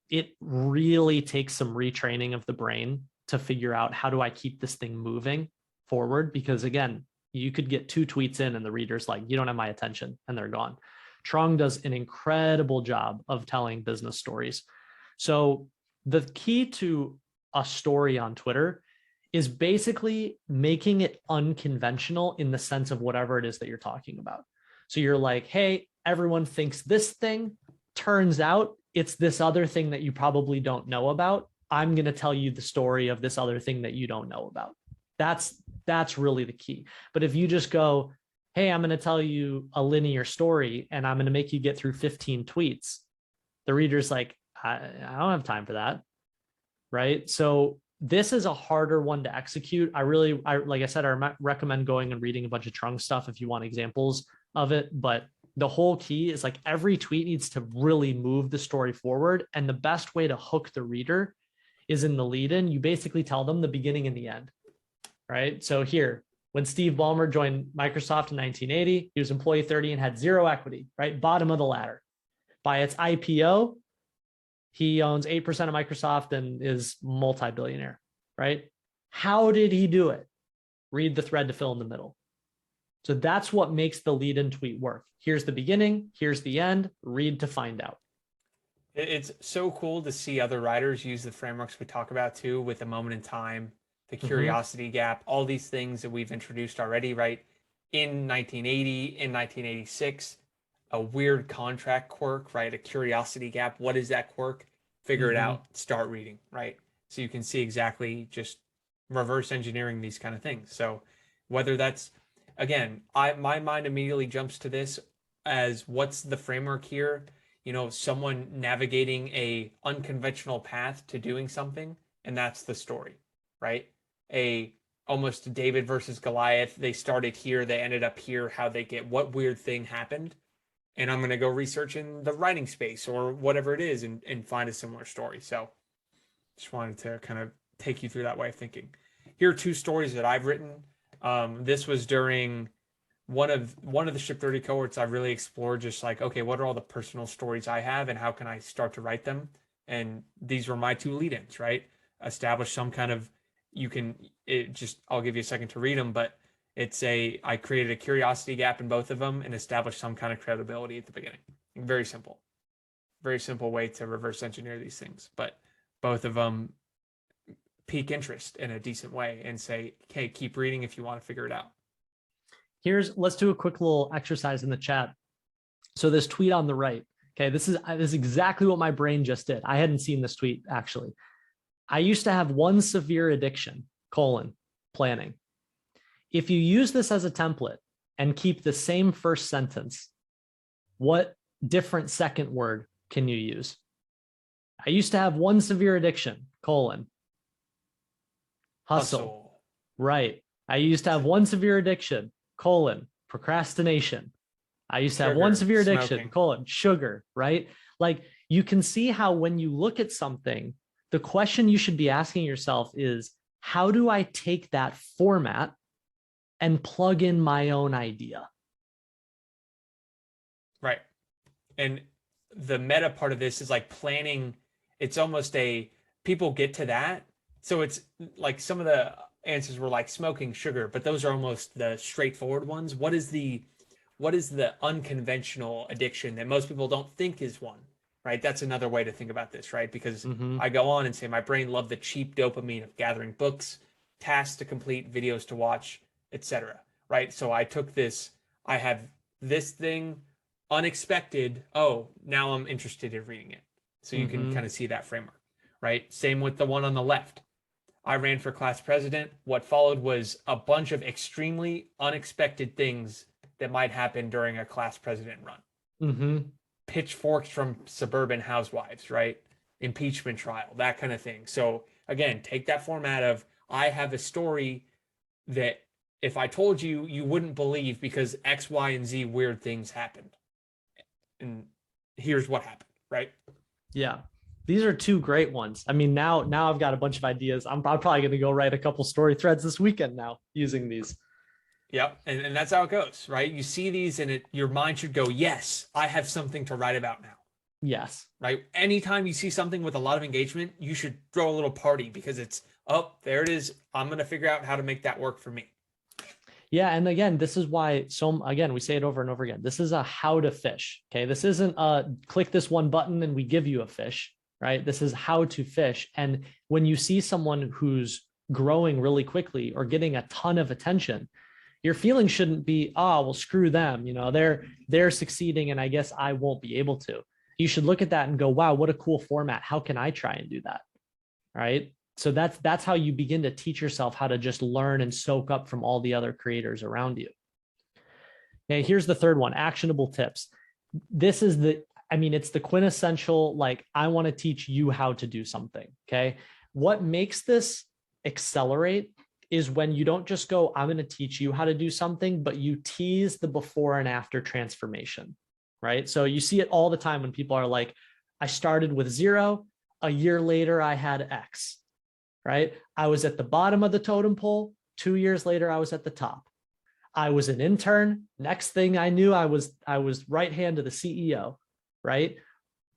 It really takes some retraining of the brain to figure out how do I keep this thing moving forward? Because again, you could get 2 tweets in and the reader's like, you don't have my attention, and they're gone. Trung does an incredible job of telling business stories. So the key to a story on Twitter is basically making it unconventional in the sense of whatever it is that you're talking about. So you're like, hey, everyone thinks this thing, turns out it's this other thing that you probably don't know about. I'm going to tell you the story of this other thing that you don't know about. That's really the key. But if you just go, hey, I'm going to tell you a linear story and I'm going to make you get through 15 tweets, the reader's like, I don't have time for that, right? So this is a harder one to execute. Like I said, I recommend going and reading a bunch of Trung stuff if you want examples of it. But the whole key is like every tweet needs to really move the story forward. And the best way to hook the reader is in the lead-in. You basically tell them the beginning and the end, right? So here, when Steve Ballmer joined Microsoft in 1980, he was employee 30 and had 0 equity, right? Bottom of the ladder. By its IPO, he owns 8% of Microsoft and is multi-billionaire, right? How did he do it? Read the thread to fill in the middle. So that's what makes the lead-in tweet work. Here's the beginning, here's the end, read to find out. It's so cool to see other writers use the frameworks we talk about too, with the moment in time, the curiosity gap, all these things that we've introduced already, right? In 1980, in 1986, a weird contract quirk, right? A curiosity gap. What is that quirk? Figure it out, start reading, right? So you can see exactly just reverse engineering these kind of things. So whether that's, again, my mind immediately jumps to this as what's the framework here? Someone navigating a unconventional path to doing something, and that's the story, right? Almost David versus Goliath. They started here, they ended up here, how they get, what weird thing happened. And I'm going to go research in the writing space or whatever it is and find a similar story. So just wanted to kind of take you through that way of thinking. Here are 2 stories that I've written. This was during one of the Ship 30 cohorts. I really explored just like, okay, what are all the personal stories I have and how can I start to write them? And these were my 2 lead-ins, right? Establish some kind of, I'll give you a second to read them, but I created a curiosity gap in both of them and established some kind of credibility at the beginning. Very simple way to reverse engineer these things, but both of them pique interest in a decent way and say, okay, keep reading if you want to figure it out. Let's do a quick little exercise in the chat. So this tweet on the right, okay, this is exactly what my brain just did. I hadn't seen this tweet actually. I used to have one severe addiction, planning. If you use this as a template and keep the same first sentence, what different second word can you use? I used to have one severe addiction, hustle. Right. I used to have one severe addiction, procrastination. I used to have one severe addiction, sugar, right? Like you can see how when you look at something, the question you should be asking yourself is, how do I take that format and plug in my own idea? Right. And the meta part of this is like planning. It's almost people get to that. So it's like some of the answers were like smoking, sugar, but those are almost the straightforward ones. What is the unconventional addiction that most people don't think is one, right? That's another way to think about this, right? Because Mm-hmm. I go on and say my brain loved the cheap dopamine of gathering books, tasks to complete, videos to watch, etc. Right? So I took this, I have this thing unexpected. Oh, now I'm interested in reading it. So you can Mm-hmm. kind of see that framework, right? Same with the one on the left. I ran for class president. What followed was a bunch of extremely unexpected things that might happen during a class president run. Mm-hmm. Pitchforks from suburban housewives, right? Impeachment trial, that kind of thing. So again, take that format of I have a story that if I told you, you wouldn't believe because X, Y, and Z weird things happened. And here's what happened, right? Yeah. These are two great ones. I mean, now I've got a bunch of ideas. I'm probably going to go write a couple story threads this weekend now using these. Yep. And that's how it goes, right? You see these and your mind should go, yes, I have something to write about now. Yes. Right? Anytime you see something with a lot of engagement, you should throw a little party because it's, oh, there it is. I'm going to figure out how to make that work for me. Yeah. And again, this is why, so again, we say it over and over again. This is a how to fish. Okay. This isn't a click this one button and we give you a fish, right? This is how to fish. And when you see someone who's growing really quickly or getting a ton of attention, your feeling shouldn't be, oh, well, screw them. They're succeeding and I guess I won't be able to. You should look at that and go, wow, what a cool format. How can I try and do that? Right. So that's how you begin to teach yourself how to just learn and soak up from all the other creators around you. Okay, here's the third one, actionable tips. This is it's the quintessential, like, I want to teach you how to do something. Okay. What makes this accelerate is when you don't just go, I'm going to teach you how to do something, but you tease the before and after transformation, right? So you see it all the time when people are like, I started with 0, a year later, I had X, right? I was at the bottom of the totem pole. 2 years later, I was at the top. I was an intern. Next thing I knew, I was right hand to the CEO, right?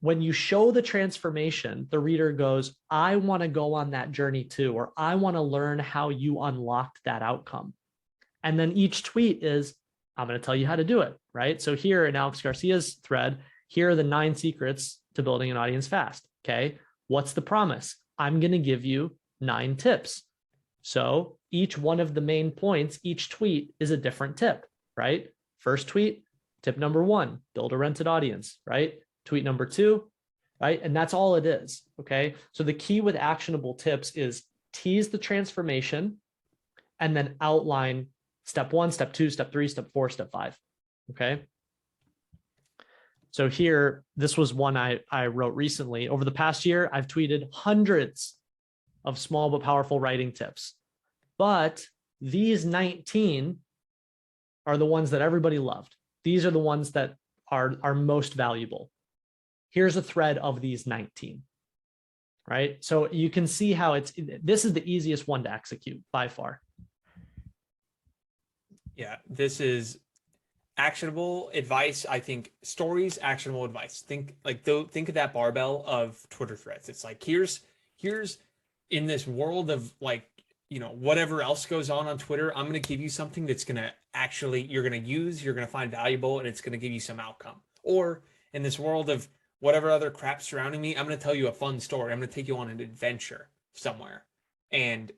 When you show the transformation, the reader goes, I want to go on that journey too, or I want to learn how you unlocked that outcome. And then each tweet is, I'm going to tell you how to do it, right? So here in Alex Garcia's thread, here are the 9 secrets to building an audience fast. Okay. What's the promise? I'm going to give you 9 tips. So each one of the main points, each tweet is a different tip, right? First tweet, tip number 1, build a rented audience, right? Tweet number 2, right? And that's all it is, okay? So the key with actionable tips is tease the transformation and then outline step 1, step 2, step 3, step 4, step 5, okay? So here, this was one I wrote recently. Over the past year, I've tweeted hundreds of small but powerful writing tips. But these 19 are the ones that everybody loved. These are the ones that are most valuable. Here's a thread of these 19, right? So you can see how this is the easiest one to execute by far. Yeah, this is actionable advice. I think stories, actionable advice. Think of that barbell of Twitter threads. It's like, here's in this world of like, whatever else goes on Twitter, I'm going to give you something that's going to actually, you're going to use, you're going to find valuable, and it's going to give you some outcome. Or in this world of whatever other crap surrounding me, I'm going to tell you a fun story. I'm going to take you on an adventure somewhere. And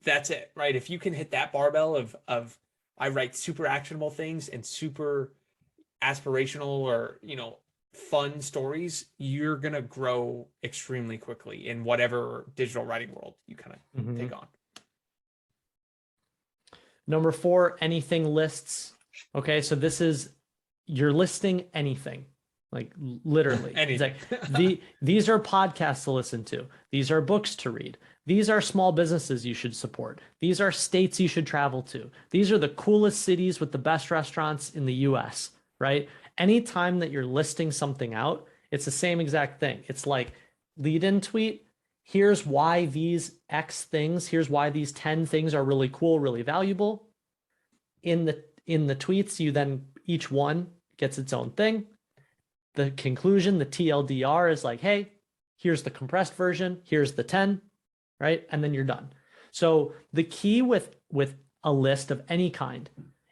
that's it, right? If you can hit that barbell of I write super actionable things and super aspirational or, fun stories, you're going to grow extremely quickly in whatever digital writing world you kind of take on. Number 4, anything lists. Okay, so this is, you're listing anything, like literally. Anything. Like these are podcasts to listen to. These are books to read. These are small businesses you should support. These are states you should travel to. These are the coolest cities with the best restaurants in the US, right? Anytime that you're listing something out, it's the same exact thing. It's like lead-in tweet. Here's why these X things, here's why these 10 things are really cool, really valuable. In the tweets, you then, each one gets its own thing. the conclusion, the TLDR is like, hey, here's the compressed version, here's the 10, right? And then you're done. So the key with a list of any kind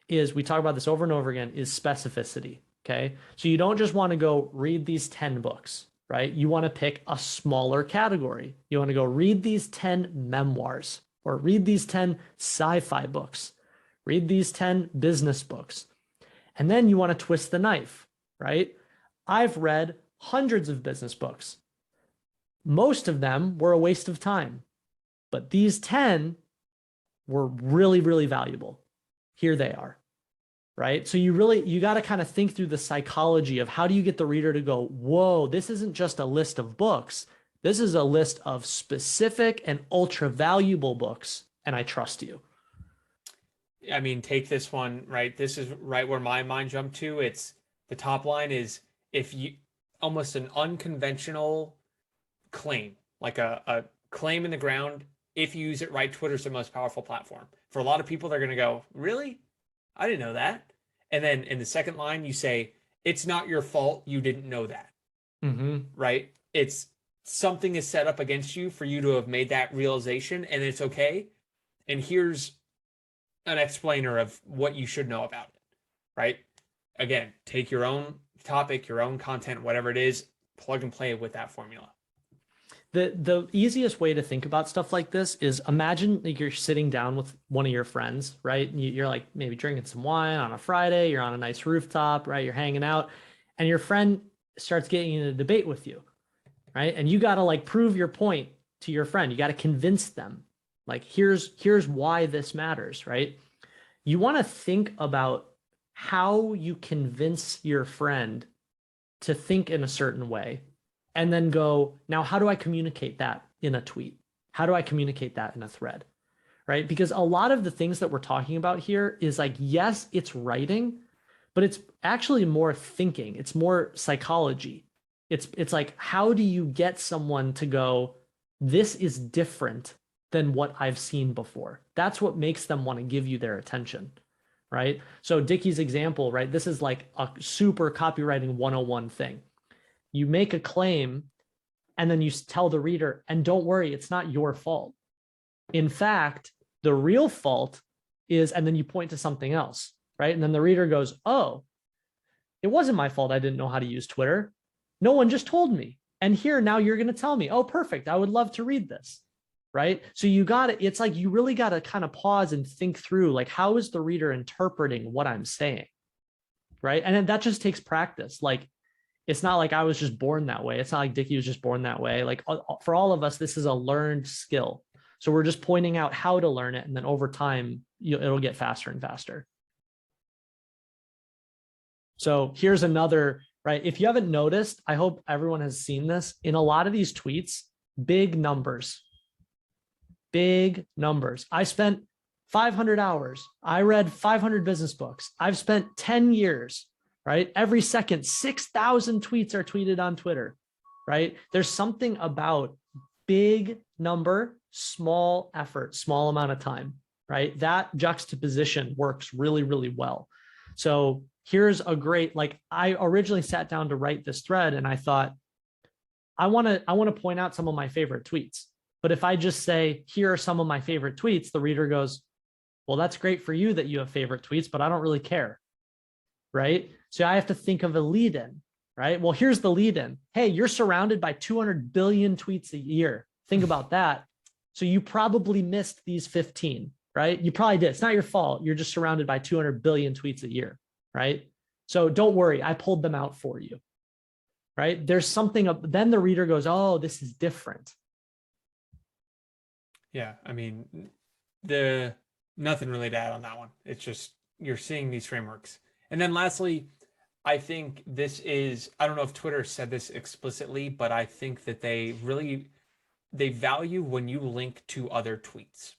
is, we talk about this over and over again, is specificity. Okay. So you don't just want to go read these 10 books, right? You want to pick a smaller category. You want to go read these 10 memoirs, or read these 10 sci-fi books, read these 10 business books. And then you want to twist the knife, right? I've read hundreds of business books. Most of them were a waste of time, but these 10 were really, really valuable. Here they are, right? So you got to kind of think through the psychology of how do you get the reader to go, whoa, this isn't just a list of books. This is a list of specific and ultra valuable books, and I trust you. I mean, take this one, right? This is right where my mind jumped to. It's the top line is, if you, almost an unconventional claim, like a claim in the ground. If you use it right, Twitter's the most powerful platform. For a lot of people, they're going to go, really? I didn't know that. And then in the second line, you say, it's not your fault. You didn't know that. Mm-hmm. Right? It's something is set up against you for you to have made that realization, and it's okay. And here's an explainer of what you should know about it. Right? Again, take your own topic, your own content, whatever it is, plug and play with that formula. The easiest way to think about stuff like this is, imagine like you're sitting down with one of your friends, right? And you're like maybe drinking some wine on a Friday, you're on a nice rooftop, right? You're hanging out, and your friend starts getting in a debate with you, right? And you got to like prove your point to your friend. You got to convince them, like, here's why this matters, right? You want to think about how you convince your friend to think in a certain way, and then go, now, how do I communicate that in a tweet? How do I communicate that in a thread? Right? Because a lot of the things that we're talking about here is like, yes, it's writing, but it's actually more thinking. It's more psychology. It's like, how do you get someone to go, this is different than what I've seen before? That's what makes them want to give you their attention, right? So Dickie's example, right? This is like a super copywriting 101 thing. You make a claim, and then you tell the reader, and don't worry, it's not your fault. In fact, the real fault is, and then you point to something else, right? And then the reader goes, oh, it wasn't my fault I didn't know how to use Twitter. No one just told me. And here, now you're going to tell me, oh, perfect, I would love to read this, right? So you got to, it's like, you really got to kind of pause and think through, like, how is the reader interpreting what I'm saying, right? And that just takes practice. Like, it's not like I was just born that way. It's not like Dickie was just born that way. Like, for all of us, this is a learned skill. So we're just pointing out how to learn it. And then over time, it'll get faster and faster. So here's another, right? If you haven't noticed, I hope everyone has seen this. In a lot of these tweets, big numbers. Big numbers. I spent 500 hours. I read 500 business books. I've spent 10 years. Right? Every second, 6,000 tweets are tweeted on Twitter, right? There's something about big number, small effort, small amount of time, right? That juxtaposition works really, really well. So here's a great, like, I originally sat down to write this thread, and I thought, I want to point out some of my favorite tweets. But if I just say, here are some of my favorite tweets, the reader goes, well, that's great for you that you have favorite tweets, but I don't really care. Right? So I have to think of a lead in, right? Well, here's the lead in. Hey, you're surrounded by 200 billion tweets a year. Think about that. So you probably missed these 15, right? You probably did. It's not your fault. You're just surrounded by 200 billion tweets a year, right? So don't worry. I pulled them out for you, right? There's something, then the reader goes, oh, this is different. Yeah. I mean, nothing really to add on that one. It's just, you're seeing these frameworks. And then lastly, I think this is, I don't know if Twitter said this explicitly, but I think that they value when you link to other tweets.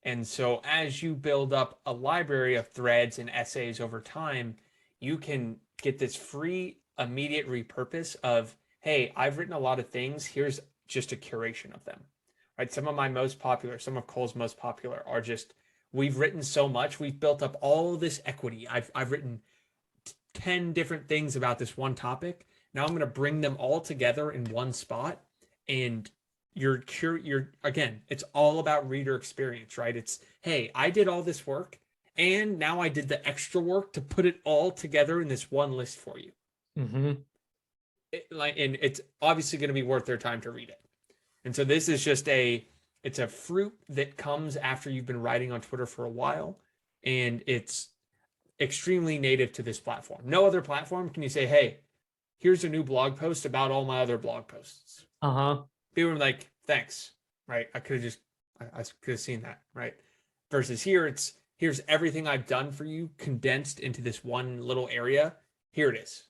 And so as you build up a library of threads and essays over time, you can get this free, immediate repurpose of, hey, I've written a lot of things. Here's just a curation of them, right? Some of my most popular, some of Cole's most popular are just, we've written so much. We've built up all this equity. I've written 10 different things about this one topic. Now I'm going to bring them all together in one spot. And you're again, it's all about reader experience, right? It's, hey, I did all this work and now I did the extra work to put it all together in this one list for you. Mm-hmm. And it's obviously going to be worth their time to read it. And so this is just it's a fruit that comes after you've been writing on Twitter for a while, and it's extremely native to this platform. No other platform can you say, hey, here's a new blog post about all my other blog posts. People are like, thanks, right? I could have seen that, right? Versus here, here's everything I've done for you condensed into this one little area. Here it is.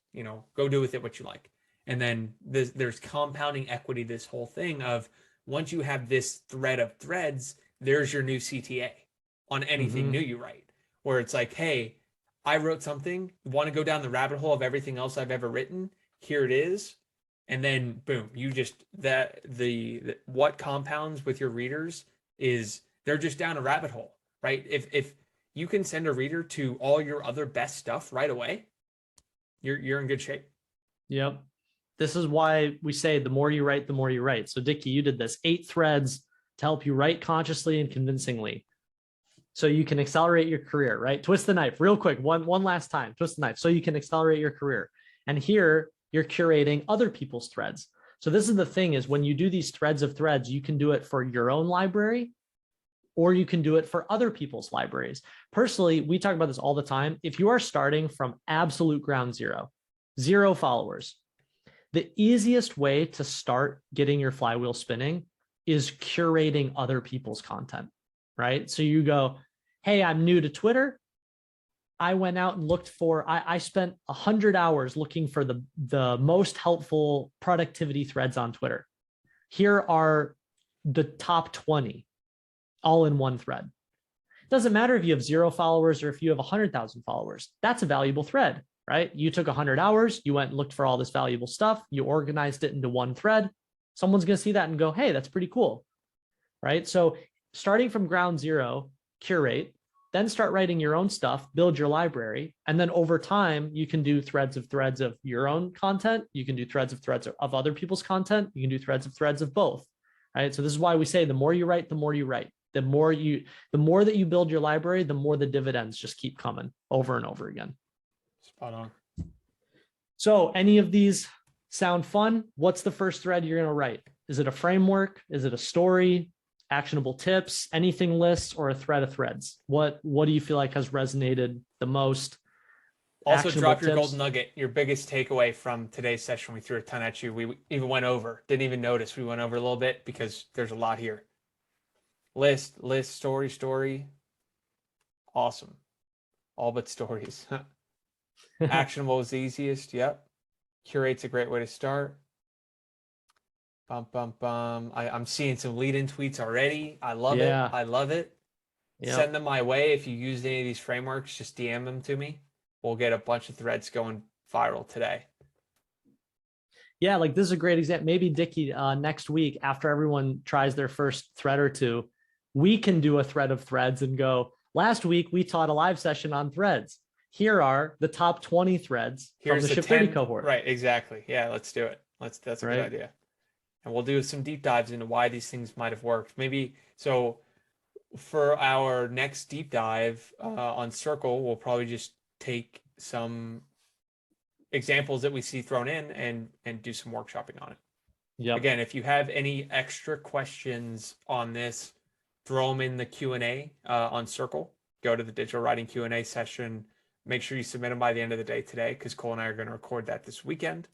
Go do with it what you like. And then there's compounding equity, this whole thing of once you have this thread of threads, there's your new CTA on anything new you write, where it's like, hey, I wrote something, want to go down the rabbit hole of everything else I've ever written. Here it is. And then boom, you just what compounds with your readers is they're just down a rabbit hole, right? If you can send a reader to all your other best stuff right away, you're in good shape. Yep. This is why we say the more you write, the more you write. So Dickie, you did this 8 threads to help you write consciously and convincingly. So you can accelerate your career, right? Twist the knife real quick. One last time, twist the knife so you can accelerate your career. And here you're curating other people's threads. So this is the thing is when you do these threads of threads, you can do it for your own library or you can do it for other people's libraries. Personally, we talk about this all the time. If you are starting from absolute ground zero followers, the easiest way to start getting your flywheel spinning is curating other people's content, right? So you go, hey, I'm new to Twitter. I went out and looked for, I spent 100 hours looking for the most helpful productivity threads on Twitter. Here are the top 20 all in one thread. It doesn't matter if you have 0 followers or if you have 100,000 followers. That's a valuable thread, right? You took 100 hours, you went and looked for all this valuable stuff, you organized it into one thread. Someone's going to see that and go, hey, that's pretty cool, right? So starting from ground zero, curate, then start writing your own stuff, build your library. And then over time, you can do threads of your own content. You can do threads of other people's content. You can do threads of both, right? So this is why we say the more you write, the more you write. The more that you build your library, the more the dividends just keep coming over and over again. Spot on. So any of these sound fun? What's the first thread you're going to write? Is it a framework? Is it a story? Actionable tips, anything lists, or a thread of threads? What do you feel like has resonated the most? Also, drop your golden nugget, your biggest takeaway from today's session. We threw a ton at you. We even went over, didn't even notice we went over a little bit because there's a lot here. List, story. Awesome. All but stories. Actionable is the easiest. Yep. Curate's a great way to start. I'm seeing some lead-in tweets already. I love it. I love it. Yep. Send them my way. If you use any of these frameworks, just DM them to me. We'll get a bunch of threads going viral today. Yeah, like this is a great example. Maybe Dickie, next week, after everyone tries their first thread or two, we can do a thread of threads and go, last week we taught a live session on threads. Here are the top 20 threads from the Ship 30 cohort. Right, exactly. Yeah, let's do it. That's a good idea. And we'll do some deep dives into why these things might have worked. Maybe so for our next deep dive on Circle, we'll probably just take some examples that we see thrown in and do some workshopping on it. Yeah. Again, if you have any extra questions on this, throw them in the Q&A on Circle. Go to the digital writing Q&A session. Make sure you submit them by the end of the day today because Cole and I are going to record that this weekend.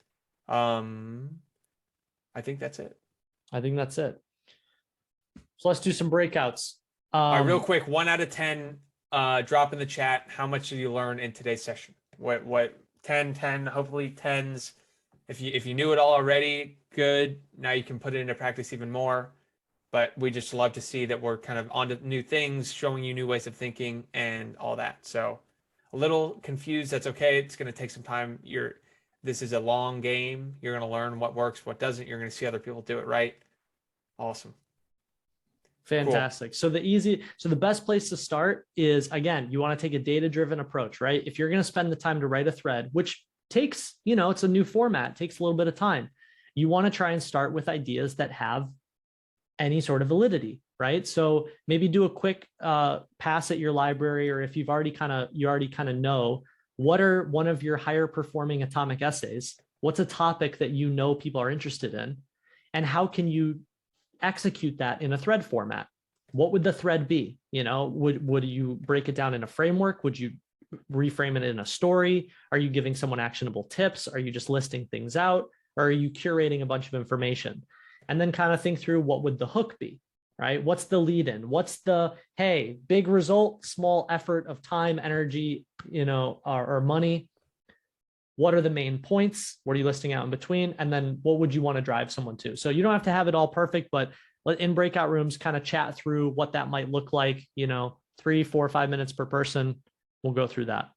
I think that's it. So let's do some breakouts. All right, real quick, 1 out of 10, drop in the chat. How much did you learn in today's session? What 10, hopefully 10s. If you knew it all already, good. Now you can put it into practice even more. But we just love to see that we're kind of onto new things, showing you new ways of thinking and all that. So a little confused, that's okay. It's going to take some time. This is a long game. You're going to learn what works, what doesn't. You're going to see other people do it right. Awesome. Fantastic. Cool. So the best place to start is, again, you want to take a data-driven approach, right? If you're going to spend the time to write a thread, which takes, you know, it's a new format, takes a little bit of time. You want to try and start with ideas that have any sort of validity, right? So maybe do a quick pass at your library, or if you already kind of know what are one of your higher performing atomic essays, what's a topic that you know people are interested in, and how can you execute that in a thread format? What would the thread be? You know, would you break it down in a framework? Would you reframe it in a story? Are you giving someone actionable tips? Are you just listing things out? Or are you curating a bunch of information? And then kind of think through, what would the hook be, right? What's the lead in? What's the, hey, big result, small effort of time, energy, you know, or money? What are the main points? What are you listing out in between? And then what would you want to drive someone to? So you don't have to have it all perfect, but in breakout rooms, kind of chat through what that might look like, you know, 3, 4, 5 minutes per person. We'll go through that.